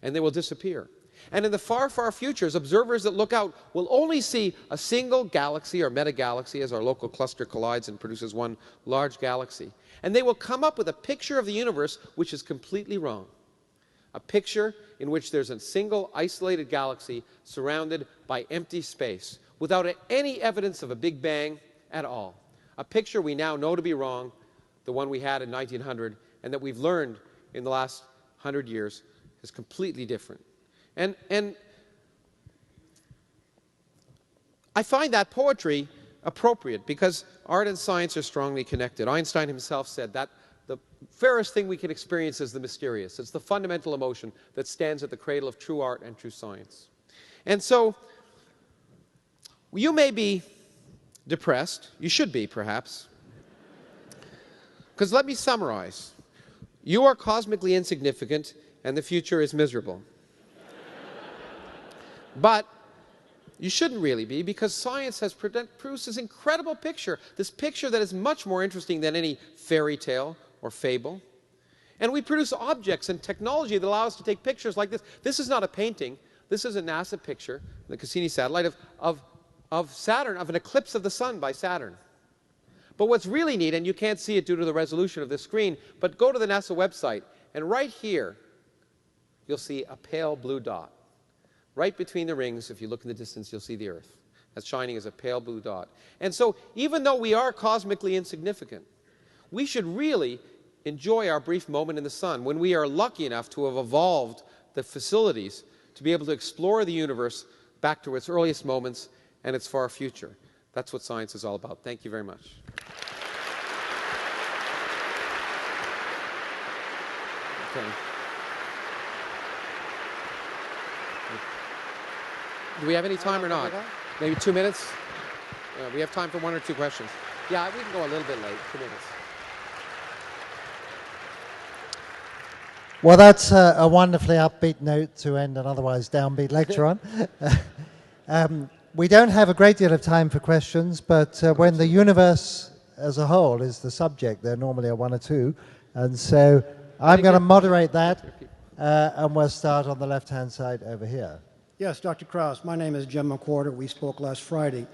and they will disappear. And in the far, far futures, observers that look out will only see a single galaxy or metagalaxy as our local cluster collides and produces one large galaxy. And they will come up with a picture of the universe which is completely wrong. A picture in which there's a single isolated galaxy surrounded by empty space without any evidence of a Big Bang at all. A picture we now know to be wrong, the one we had in 1900, and that we've learned in the last 100 years is completely different. And I find that poetry appropriate because art and science are strongly connected. Einstein himself said that the fairest thing we can experience is the mysterious. It's the fundamental emotion that stands at the cradle of true art and true science. And so you may be depressed. You should be, perhaps. Because let me summarize. You are cosmically insignificant, and the future is miserable. But you shouldn't really be, because science has produced this incredible picture, this picture that is much more interesting than any fairy tale or fable. And we produce objects and technology that allow us to take pictures like this. This is not a painting. This is a NASA picture, the Cassini satellite, of Saturn, of an eclipse of the sun by Saturn. But what's really neat, and you can't see it due to the resolution of this screen, but go to the NASA website, and right here, you'll see a pale blue dot. Right between the rings, if you look in the distance, you'll see the Earth. That's shining as a pale blue dot. And so, even though we are cosmically insignificant, we should really enjoy our brief moment in the sun when we are lucky enough to have evolved the facilities to be able to explore the universe back to its earliest moments and its far future. That's what science is all about. Thank you very much. Okay. Do we have any time or not? Maybe 2 minutes? We have time for 1 or 2 questions. Yeah, we can go a little bit late. 2 minutes. Well, that's a wonderfully upbeat note to end an otherwise downbeat lecture on. We don't have a great deal of time for questions, but when the universe as a whole is the subject, there normally are 1 or 2. And so I'm going to moderate that, and we'll start on the left-hand side over here. Yes, Dr. Krauss. My name is Jim McWhorter. We spoke last Friday.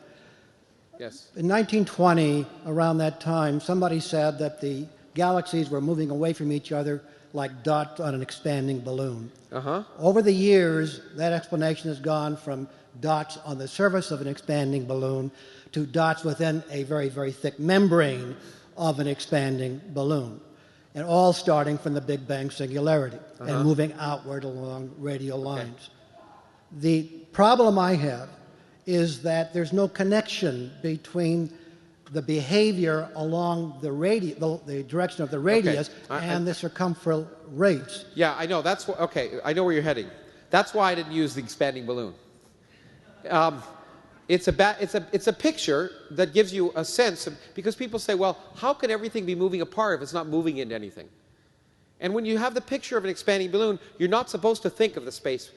Yes. In 1920, around that time, somebody said that the galaxies were moving away from each other like dots on an expanding balloon. Over the years, that explanation has gone from dots on the surface of an expanding balloon to dots within a very, very thick membrane of an expanding balloon, and all starting from the Big Bang singularity and moving outward along radial lines. The problem I have is that there's no connection between the behavior along the direction of the radius and the circumferential rates. Yeah, I know. That's okay. I know where you're heading. That's why I didn't use the expanding balloon. It's a picture that gives you a sense of, because people say, well, how can everything be moving apart if it's not moving into anything? And when you have the picture of an expanding balloon, you're not supposed to think of the space.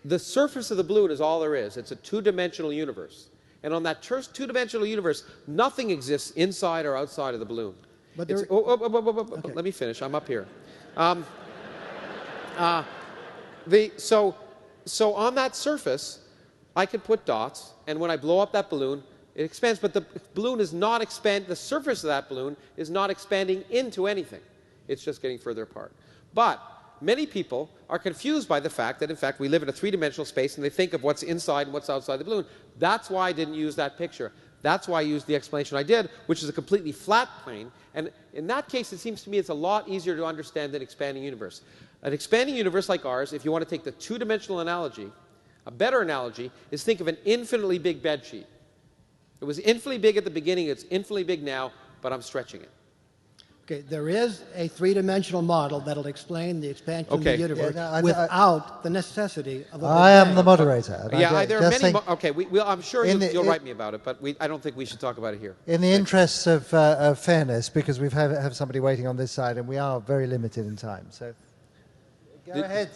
The surface of the balloon is all there is. It's a two-dimensional universe. And on that two-dimensional universe, nothing exists inside or outside of the balloon. But let me finish. I'm up here. So on that surface, I can put dots, and when I blow up that balloon, it expands. But the balloon is not expanding. The surface of that balloon is not expanding into anything. It's just getting further apart. But many people are confused by the fact that, in fact, we live in a three-dimensional space, and they think of what's inside and what's outside the balloon. That's why I didn't use that picture. That's why I used the explanation I did, which is a completely flat plane. And in that case, it seems to me it's a lot easier to understand than expanding universe. An expanding universe like ours, if you want to take the two-dimensional analogy, a better analogy is think of an infinitely big bed sheet. It was infinitely big at the beginning, it's infinitely big now, but I'm stretching it. Okay, there is a three-dimensional model that'll explain the expansion of the universe without the necessity of a Big I am Bang. the moderator. Yeah, there are many. Okay, I'm sure you'll write me about it, but I don't think we should talk about it here. In the interests of fairness, because we have somebody waiting on this side, and we are very limited in time. So, go ahead.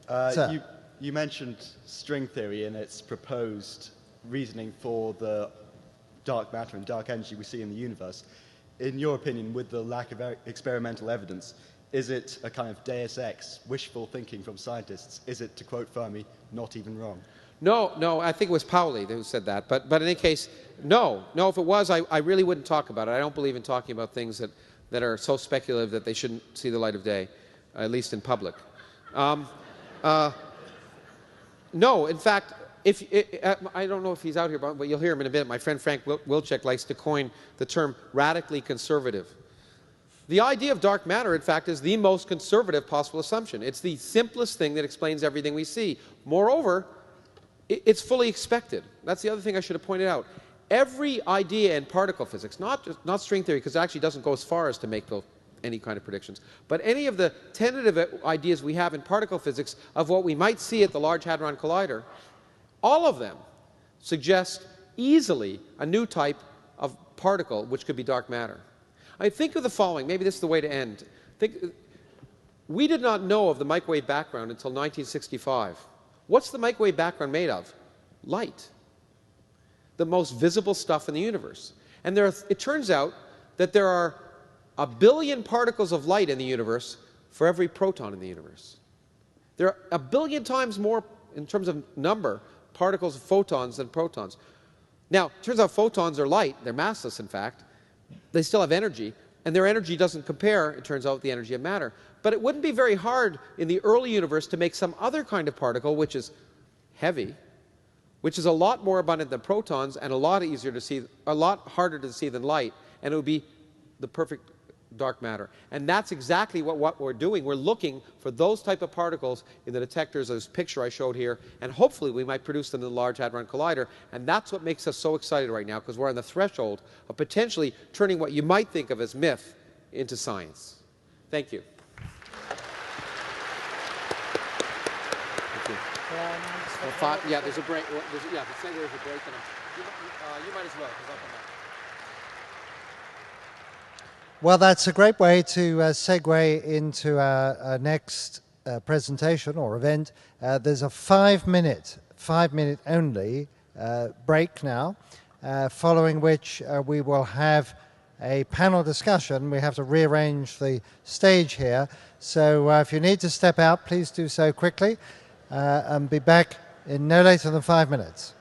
Sir. You mentioned string theory and its proposed reasoning for the dark matter and dark energy we see in the universe. In your opinion, with the lack of experimental evidence, is it a kind of deus ex, wishful thinking from scientists? Is it, to quote Fermi, not even wrong? No, I think it was Pauli who said that. But in any case, no. If it was, I really wouldn't talk about it. I don't believe in talking about things that are so speculative that they shouldn't see the light of day, at least in public. No, in fact, I don't know if he's out here, but you'll hear him in a bit. My friend Frank Wilczek likes to coin the term radically conservative. The idea of dark matter, in fact, is the most conservative possible assumption. It's the simplest thing that explains everything we see. Moreover, it's fully expected. That's the other thing I should have pointed out. Every idea in particle physics, not string theory, because it actually doesn't go as far as to make any kind of predictions, but any of the tentative ideas we have in particle physics of what we might see at the Large Hadron Collider, all of them suggest easily a new type of particle which could be dark matter. I think of the following. Maybe this is the way to end. We did not know of the microwave background until 1965. What's the microwave background made of? Light. The most visible stuff in the universe. And it turns out that there are 1 billion particles of light in the universe for every proton in the universe. There are 1 billion times more, in terms of number, particles of photons than protons. Now, it turns out photons are light. They're massless, in fact. They still have energy, and their energy doesn't compare, it turns out, with the energy of matter. But it wouldn't be very hard in the early universe to make some other kind of particle which is heavy, which is a lot more abundant than protons and a lot easier to see, a lot harder to see than light, and it would be the perfect dark matter. And that's exactly what we're doing. We're looking for those type of particles in the detectors of this picture I showed here, and hopefully we might produce them in the Large Hadron Collider. And that's what makes us so excited right now, because we're on the threshold of potentially turning what you might think of as myth into science. Thank you. Thank you. Yeah, there's a break. Yeah, say there's a break, and you might as well, because I'll come back. Well, that's a great way to segue into our next presentation or event. There's a 5-minute only break now, following which we will have a panel discussion. We have to rearrange the stage here. So if you need to step out, please do so quickly and be back in no later than 5 minutes.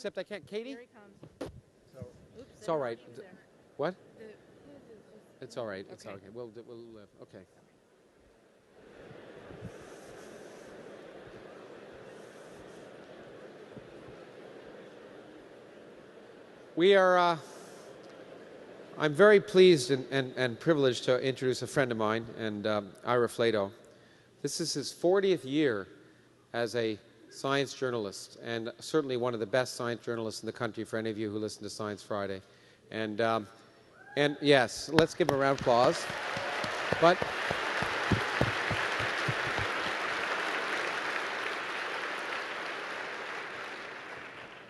except I can't. Katie? Here he comes. Oops, It's all right. there. What? The- It's all right. It's Okay. okay. We'll okay. We are, I'm very pleased and privileged to introduce a friend of mine, and Ira Flato. This is his 40th year as a science journalist, and certainly one of the best science journalists in the country for any of you who listen to Science Friday. And yes, let's give him a round of applause. But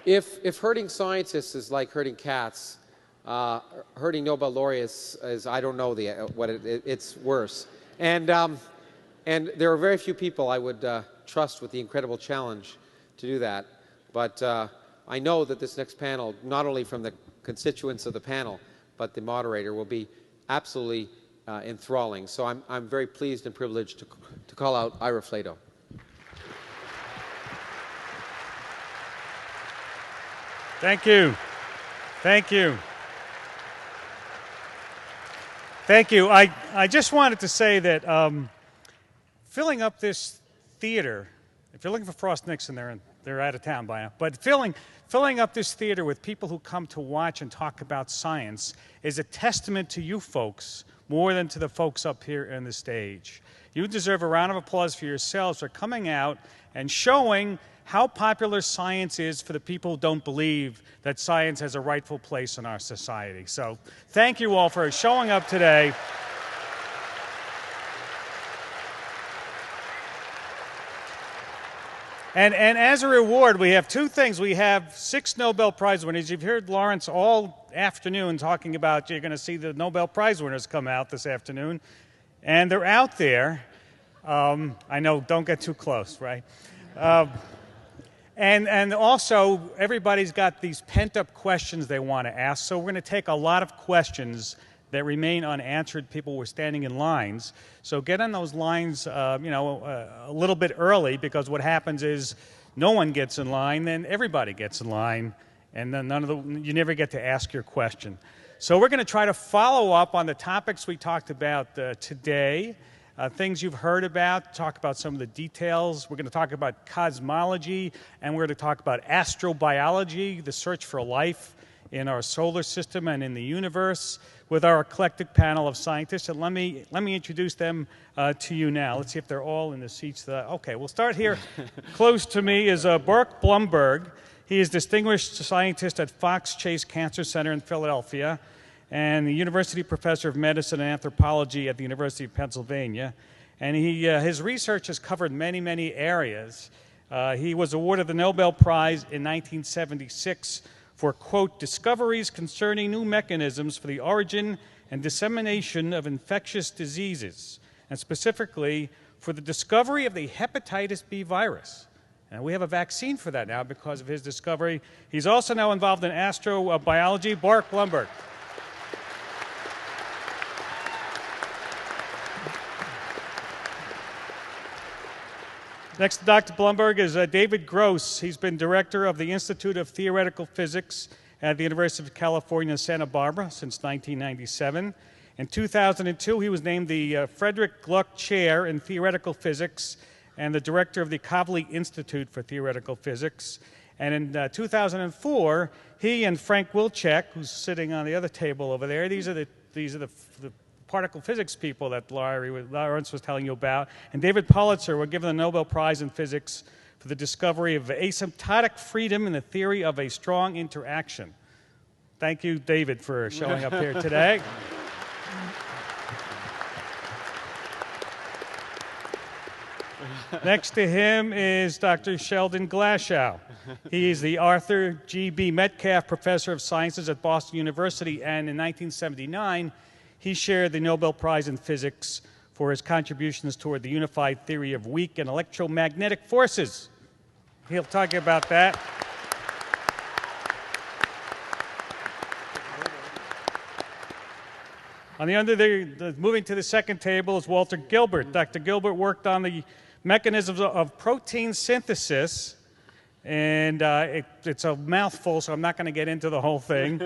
if hurting scientists is like hurting cats, hurting Nobel laureates is, I don't know it's worse. And there are very few people I would trust with the incredible challenge to do that. But I know that this next panel, not only from the constituents of the panel, but the moderator, will be absolutely enthralling. So I'm very pleased and privileged to call out Ira Flato. Thank you. Thank you. Thank you. I just wanted to say that filling up this theater, if you're looking for Frost Nixon, they're out of town by now, but filling up this theater with people who come to watch and talk about science is a testament to you folks more than to the folks up here on the stage. You deserve a round of applause for yourselves for coming out and showing how popular science is for the people who don't believe that science has a rightful place in our society. So thank you all for showing up today. And as a reward, we have two things. We have 6 Nobel Prize winners. You've heard Lawrence all afternoon talking about you're going to see the Nobel Prize winners come out this afternoon. And they're out there. I know, don't get too close, right? And also, everybody's got these pent-up questions they want to ask. So we're going to take a lot of questions that remain unanswered. People were standing in lines. So get on those lines, a little bit early, because what happens is no one gets in line, then everybody gets in line, and then you never get to ask your question. So we're going to try to follow up on the topics we talked about today, things you've heard about, talk about some of the details. We're going to talk about cosmology, and we're going to talk about astrobiology, the search for life in our solar system and in the universe, with our eclectic panel of scientists. And let me introduce them to you now. Let's see if they're all in the seats. Okay, we'll start here. Close to me is Burke Blumberg. He is Distinguished Scientist at Fox Chase Cancer Center in Philadelphia and the University Professor of Medicine and Anthropology at the University of Pennsylvania. And his research has covered many, many areas. He was awarded the Nobel Prize in 1976 for, quote, discoveries concerning new mechanisms for the origin and dissemination of infectious diseases, and specifically for the discovery of the hepatitis B virus. And we have a vaccine for that now because of his discovery. He's also now involved in astrobiology. Burke Blumberg. Next to Dr. Blumberg is David Gross. He's been director of the Institute of Theoretical Physics at the University of California, Santa Barbara since 1997. In 2002, he was named the Frederick Gluck Chair in Theoretical Physics and the director of the Kavli Institute for Theoretical Physics. And in 2004, he and Frank Wilczek, who's sitting on the other table over there, these are the particle physics people that Lawrence was telling you about, and David Pulitzer were given the Nobel Prize in Physics for the discovery of asymptotic freedom in the theory of a strong interaction. Thank you, David, for showing up here today. Next to him is Dr. Sheldon Glashow. He is the Arthur G.B. Metcalf Professor of Sciences at Boston University, and in 1979, he shared the Nobel Prize in Physics for his contributions toward the unified theory of weak and electromagnetic forces. He'll talk about that. On moving to the second table is Walter Gilbert. Dr. Gilbert worked on the mechanisms of protein synthesis And it's a mouthful, so I'm not going to get into the whole thing.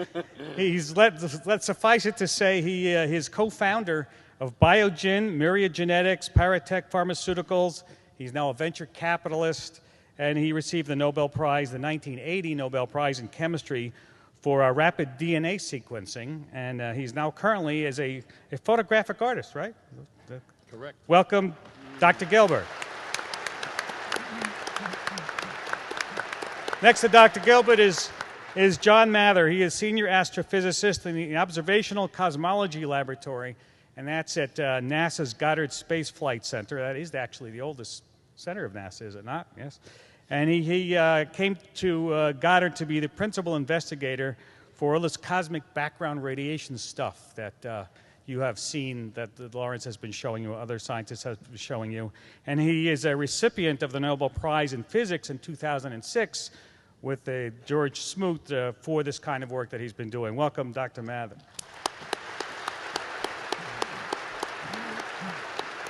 Let's suffice it to say he is co-founder of Biogen, Myriad Genetics, Paratech Pharmaceuticals. He's now a venture capitalist, and he received the Nobel Prize, the 1980 Nobel Prize in Chemistry for rapid DNA sequencing. And he's now currently as a photographic artist, right? Correct. Welcome, Dr. Gilbert. Next to Dr. Gilbert is John Mather. He is senior astrophysicist in the Observational Cosmology Laboratory, and that's at NASA's Goddard Space Flight Center. That is actually the oldest center of NASA, is it not? Yes. And he came to Goddard to be the principal investigator for all this cosmic background radiation stuff that you have seen, that Lawrence has been showing you, other scientists have been showing you. And he is a recipient of the Nobel Prize in Physics in 2006 with George Smoot for this kind of work that he's been doing. Welcome, Dr. Mather.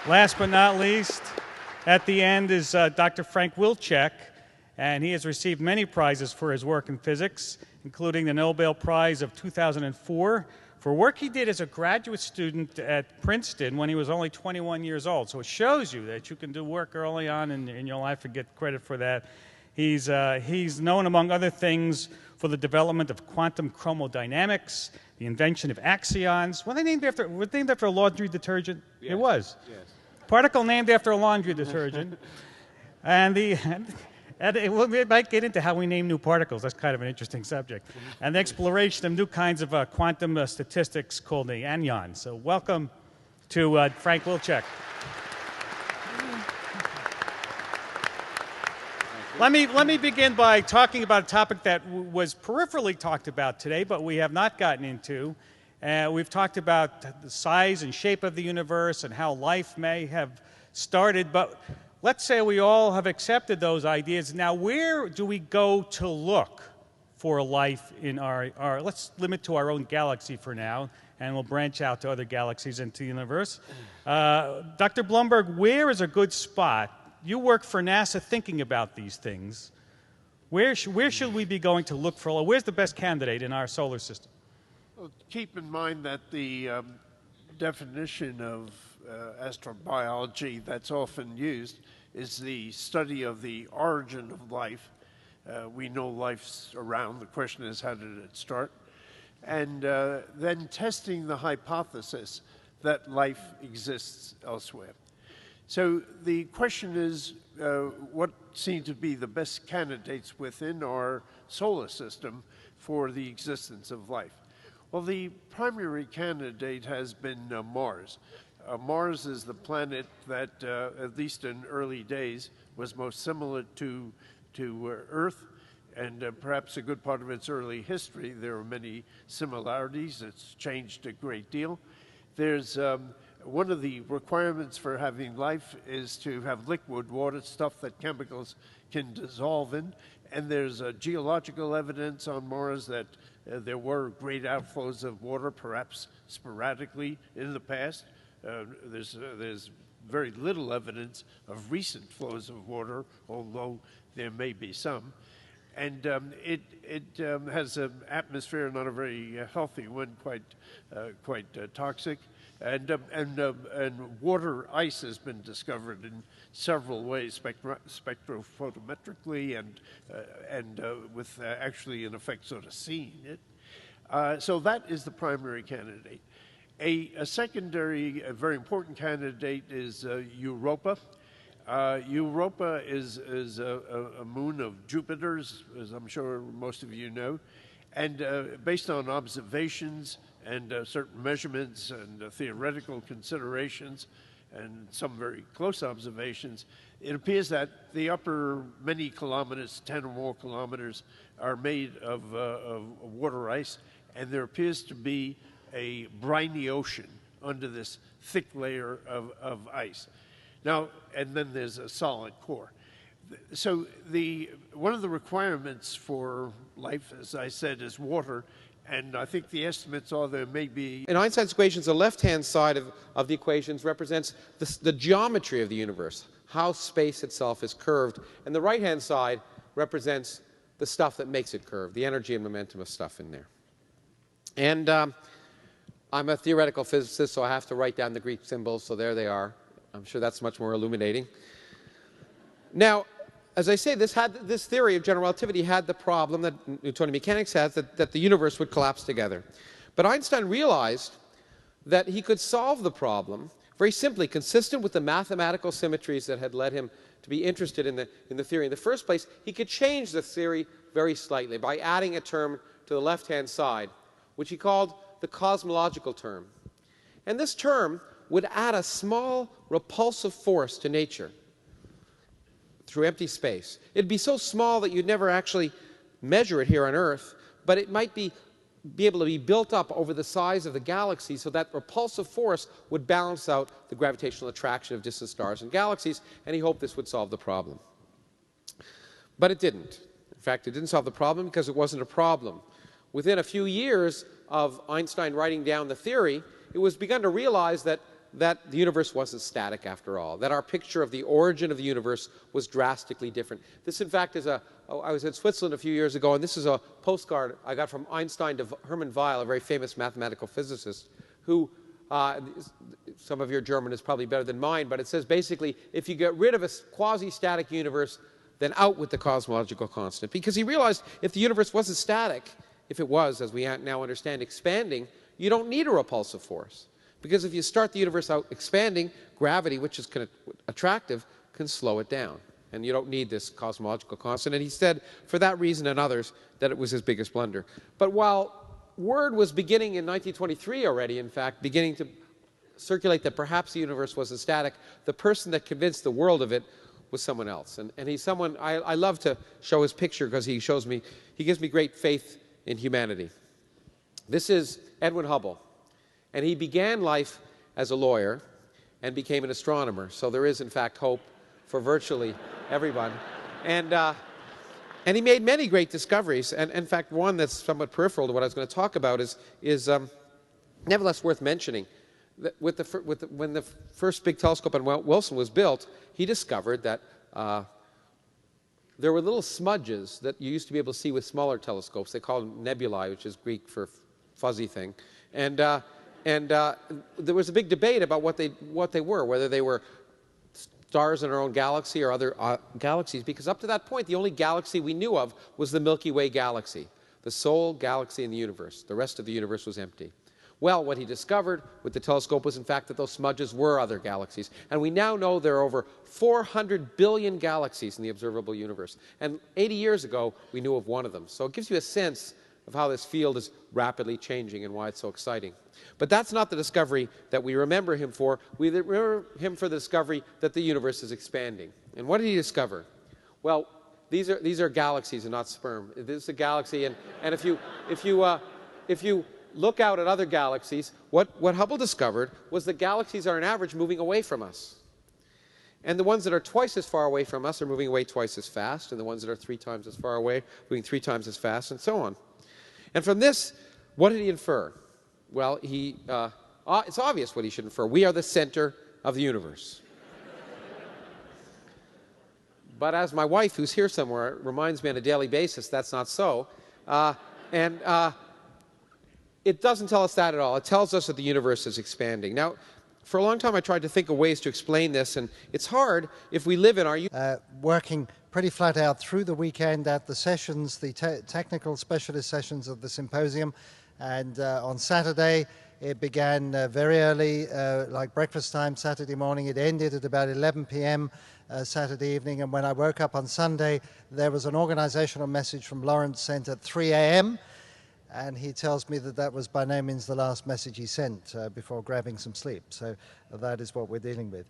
Last but not least, at the end is Dr. Frank Wilczek, and he has received many prizes for his work in physics, including the Nobel Prize of 2004 for work he did as a graduate student at Princeton when he was only 21 years old. So it shows you that you can do work early on in your life and get credit for that. He's known, among other things, for the development of quantum chromodynamics, the invention of axions. Were they named after a laundry detergent? Yes. It was. Yes. Particle named after a laundry detergent. And we might get into how we name new particles. That's kind of an interesting subject. And the exploration of new kinds of quantum statistics called the anyons. So welcome to Frank Wilczek. Let me begin by talking about a topic that was peripherally talked about today, but we have not gotten into. We've talked about the size and shape of the universe and how life may have started, but let's say we all have accepted those ideas. Now, where do we go to look for life in our let's limit to our own galaxy for now, and we'll branch out to other galaxies into the universe. Dr. Blumberg, where is a good spot? You work for NASA thinking about these things. Where should we be going to look for? Where's the best candidate in our solar system? Well, keep in mind that the definition of astrobiology that's often used is the study of the origin of life. We know life's around. The question is, how did it start? And then testing the hypothesis that life exists elsewhere. So the question is, what seem to be the best candidates within our solar system for the existence of life? Well, the primary candidate has been Mars. Mars is the planet that, at least in early days, was most similar to Earth, and perhaps a good part of its early history. There are many similarities. It's changed a great deal. There's one of the requirements for having life is to have liquid water, stuff that chemicals can dissolve in. And there's geological evidence on Mars that there were great outflows of water, perhaps sporadically in the past. There's very little evidence of recent flows of water, although there may be some. And it has an atmosphere, not a very healthy one, quite toxic. And water ice has been discovered in several ways, spectrophotometrically and with actually in effect sort of seeing it. So that is the primary candidate. A secondary, a very important candidate is Europa. Europa is a moon of Jupiter's, as I'm sure most of you know, and based on observations and certain measurements and theoretical considerations and some very close observations, it appears that the upper many kilometers, 10 or more kilometers, are made of water ice, and there appears to be a briny ocean under this thick layer of ice. Now, and then there's a solid core. So one of the requirements for life, as I said, is water, and I think the estimates are there may be... In Einstein's equations, the left-hand side of the equations represents the geometry of the universe, how space itself is curved, and the right-hand side represents the stuff that makes it curve, the energy and momentum of stuff in there. And I'm a theoretical physicist, so I have to write down the Greek symbols, so there they are. I'm sure that's much more illuminating. Now, as I say, this theory of general relativity had the problem that Newtonian mechanics has, that the universe would collapse together. But Einstein realized that he could solve the problem very simply, consistent with the mathematical symmetries that had led him to be interested in the theory in the first place. He could change the theory very slightly by adding a term to the left-hand side, which he called the cosmological term. And this term would add a small repulsive force to nature through empty space. It'd be so small that you'd never actually measure it here on Earth, but it might be able to be built up over the size of the galaxy, so that repulsive force would balance out the gravitational attraction of distant stars and galaxies, and he hoped this would solve the problem. But it didn't. In fact, it didn't solve the problem because it wasn't a problem. Within a few years of Einstein writing down the theory, it was begun to realize that the universe wasn't static after all, that our picture of the origin of the universe was drastically different. This, in fact, I was in Switzerland a few years ago, and this is a postcard I got from Einstein to Hermann Weyl, a very famous mathematical physicist, who, some of your German is probably better than mine, but it says basically, if you get rid of a quasi-static universe, then out with the cosmological constant. Because he realized if the universe wasn't static, if it was, as we now understand, expanding, you don't need a repulsive force. Because if you start the universe out expanding, gravity, which is kind of attractive, can slow it down. And you don't need this cosmological constant. And he said, for that reason and others, that it was his biggest blunder. But while word was beginning in 1923 already, in fact, beginning to circulate that perhaps the universe wasn't static, the person that convinced the world of it was someone else. And he's someone, I love to show his picture because he gives me great faith in humanity. This is Edwin Hubble. And he began life as a lawyer and became an astronomer. So there is, in fact, hope for virtually everyone. And he made many great discoveries. And in fact, one that's somewhat peripheral to what I was going to talk about is nevertheless worth mentioning. When the first big telescope in Wilson was built, he discovered that there were little smudges that you used to be able to see with smaller telescopes. They call them nebulae, which is Greek for fuzzy thing. And there was a big debate about what they were, whether they were stars in our own galaxy or other galaxies, because up to that point, the only galaxy we knew of was the Milky Way galaxy, the sole galaxy in the universe. The rest of the universe was empty. Well, what he discovered with the telescope was, in fact, that those smudges were other galaxies. And we now know there are over 400 billion galaxies in the observable universe. And 80 years ago, we knew of one of them. So it gives you a sense of how this field is rapidly changing and why it's so exciting. But that's not the discovery that we remember him for. We remember him for the discovery that the universe is expanding. And what did he discover? Well, these are galaxies and not sperm. This is a galaxy, and if you look out at other galaxies, what Hubble discovered was that galaxies are on average moving away from us. And the ones that are twice as far away from us are moving away twice as fast, and the ones that are 3 times as far away moving 3 times as fast, and so on. And from this, what did he infer? Well, it's obvious what he should infer. We are the center of the universe. But as my wife, who's here somewhere, reminds me on a daily basis, that's not so. It doesn't tell us that at all. It tells us that the universe is expanding. Now, for a long time, I tried to think of ways to explain this, and it's hard if we live in our... working pretty flat out through the weekend at the sessions, the technical specialist sessions of the Symposium. And on Saturday, it began very early, like breakfast time Saturday morning. It ended at about 11 p.m. Saturday evening. And when I woke up on Sunday, there was an organizational message from Lawrence sent at 3 a.m. And he tells me that that was by no means the last message he sent before grabbing some sleep. So that is what we're dealing with.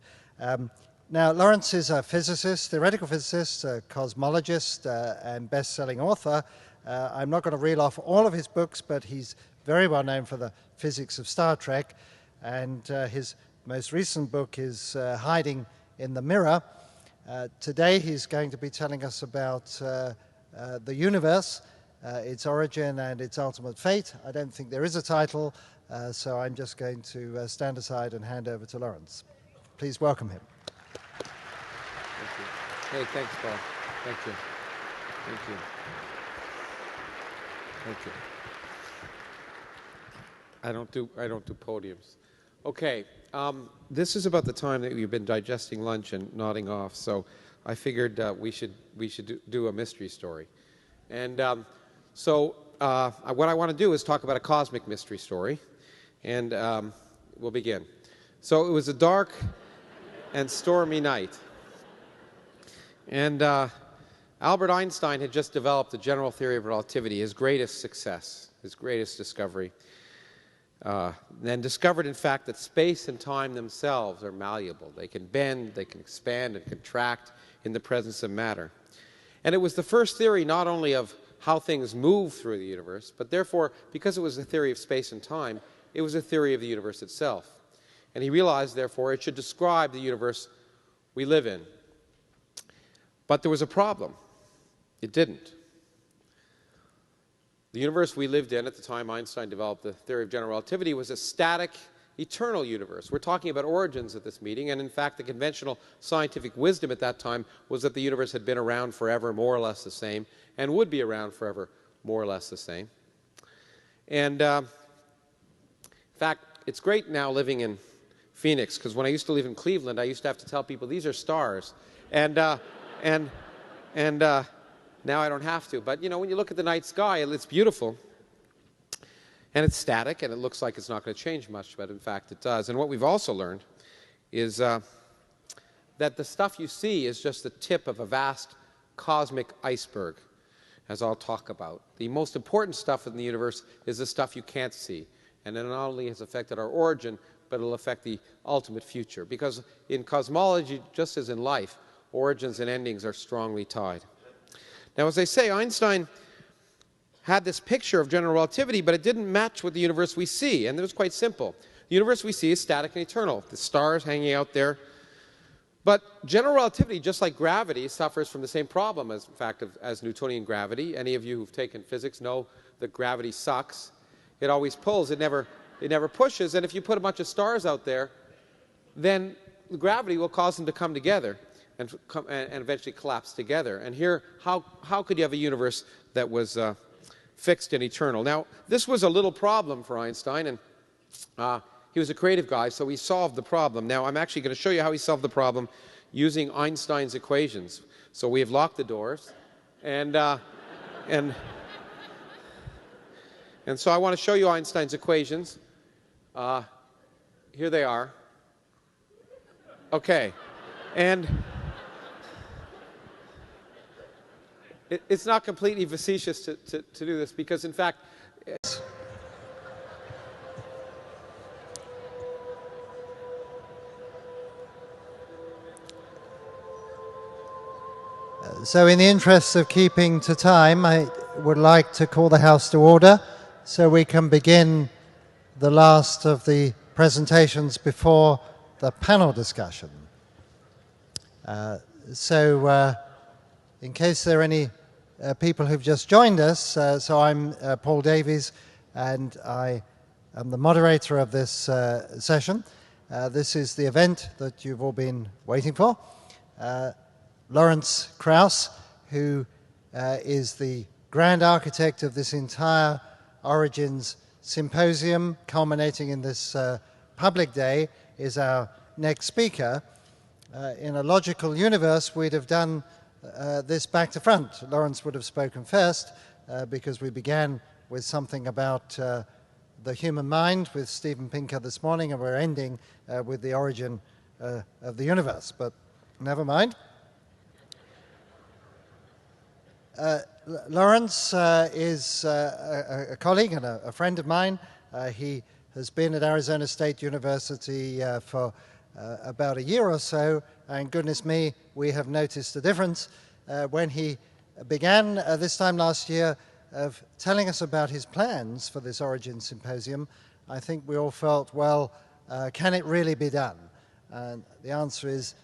Now, Lawrence is a physicist, theoretical physicist, a cosmologist, and best-selling author. I'm not going to reel off all of his books, but he's very well known for the physics of Star Trek. And his most recent book is Hiding in the Mirror. Today, he's going to be telling us about the universe, its origin and its ultimate fate. I don't think there is a title, so I'm just going to stand aside and hand over to Lawrence. Please welcome him. Hey, thanks, Paul. Thank you. Thank you. Thank you. I don't do podiums. Okay, this is about the time that you've been digesting lunch and nodding off, so I figured we should do a mystery story. And what I want to do is talk about a cosmic mystery story, and we'll begin. So it was a dark and stormy night, and Albert Einstein had just developed the general theory of relativity, his greatest success, his greatest discovery. Then discovered, in fact, that space and time themselves are malleable. They can bend, they can expand and contract in the presence of matter. And it was the first theory not only of how things move through the universe, but therefore, because it was a theory of space and time, it was a theory of the universe itself. And he realized, therefore, it should describe the universe we live in. But there was a problem. It didn't. The universe we lived in at the time Einstein developed the theory of general relativity was a static, eternal universe. We're talking about origins at this meeting, and in fact the conventional scientific wisdom at that time was that the universe had been around forever, more or less the same, and would be around forever, more or less the same. And in fact, it's great now living in Phoenix, because when I used to live in Cleveland, I used to have to tell people, these are stars. Now I don't have to. But, you know, when you look at the night sky, it's beautiful. And it's static, and it looks like it's not going to change much, but in fact it does. And what we've also learned is that the stuff you see is just the tip of a vast cosmic iceberg, as I'll talk about. The most important stuff in the universe is the stuff you can't see. And it not only has affected our origin, but it'll affect the ultimate future. Because in cosmology, just as in life, origins and endings are strongly tied. Now, as I say, Einstein had this picture of general relativity, but it didn't match with the universe we see. And it was quite simple. The universe we see is static and eternal, the stars hanging out there. But general relativity, just like gravity, suffers from the same problem as, in fact, as Newtonian gravity. Any of you who've taken physics know that gravity sucks. It always pulls. It never pushes. And if you put a bunch of stars out there, then gravity will cause them to come together and eventually collapse together. And here, how could you have a universe that was fixed and eternal? Now, this was a little problem for Einstein, and he was a creative guy, so he solved the problem. Now, I'm actually going to show you how he solved the problem using Einstein's equations. So we have locked the doors, and so I want to show you Einstein's equations. Here they are. Okay, and it's not completely facetious to do this, because in fact so in the interests of keeping to time, I would like to call the House to order so we can begin the last of the presentations before the panel discussion. In case there are any people who've just joined us, so I'm Paul Davies, and I am the moderator of this session. This is the event that you've all been waiting for. Lawrence Krauss, who is the grand architect of this entire Origins Symposium, culminating in this public day, is our next speaker. In a logical universe, we'd have done this back to front. Lawrence would have spoken first, because we began with something about the human mind with Steven Pinker this morning, and we're ending with the origin of the universe. But never mind. Lawrence is a colleague and a friend of mine. He has been at Arizona State University for about a year or so, and goodness me, we have noticed a difference when he began this time last year of telling us about his plans for this Origin Symposium. I think we all felt, well, can it really be done? And the answer is,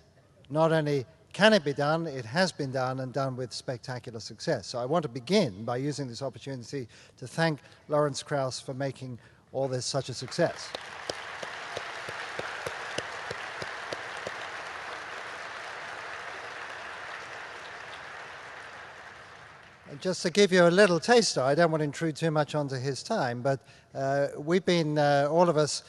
not only can it be done, it has been done, and done with spectacular success. So I want to begin by using this opportunity to thank Lawrence Krauss for making all this such a success. Just to give you a little taster, I don't want to intrude too much onto his time, but we've been, all of us,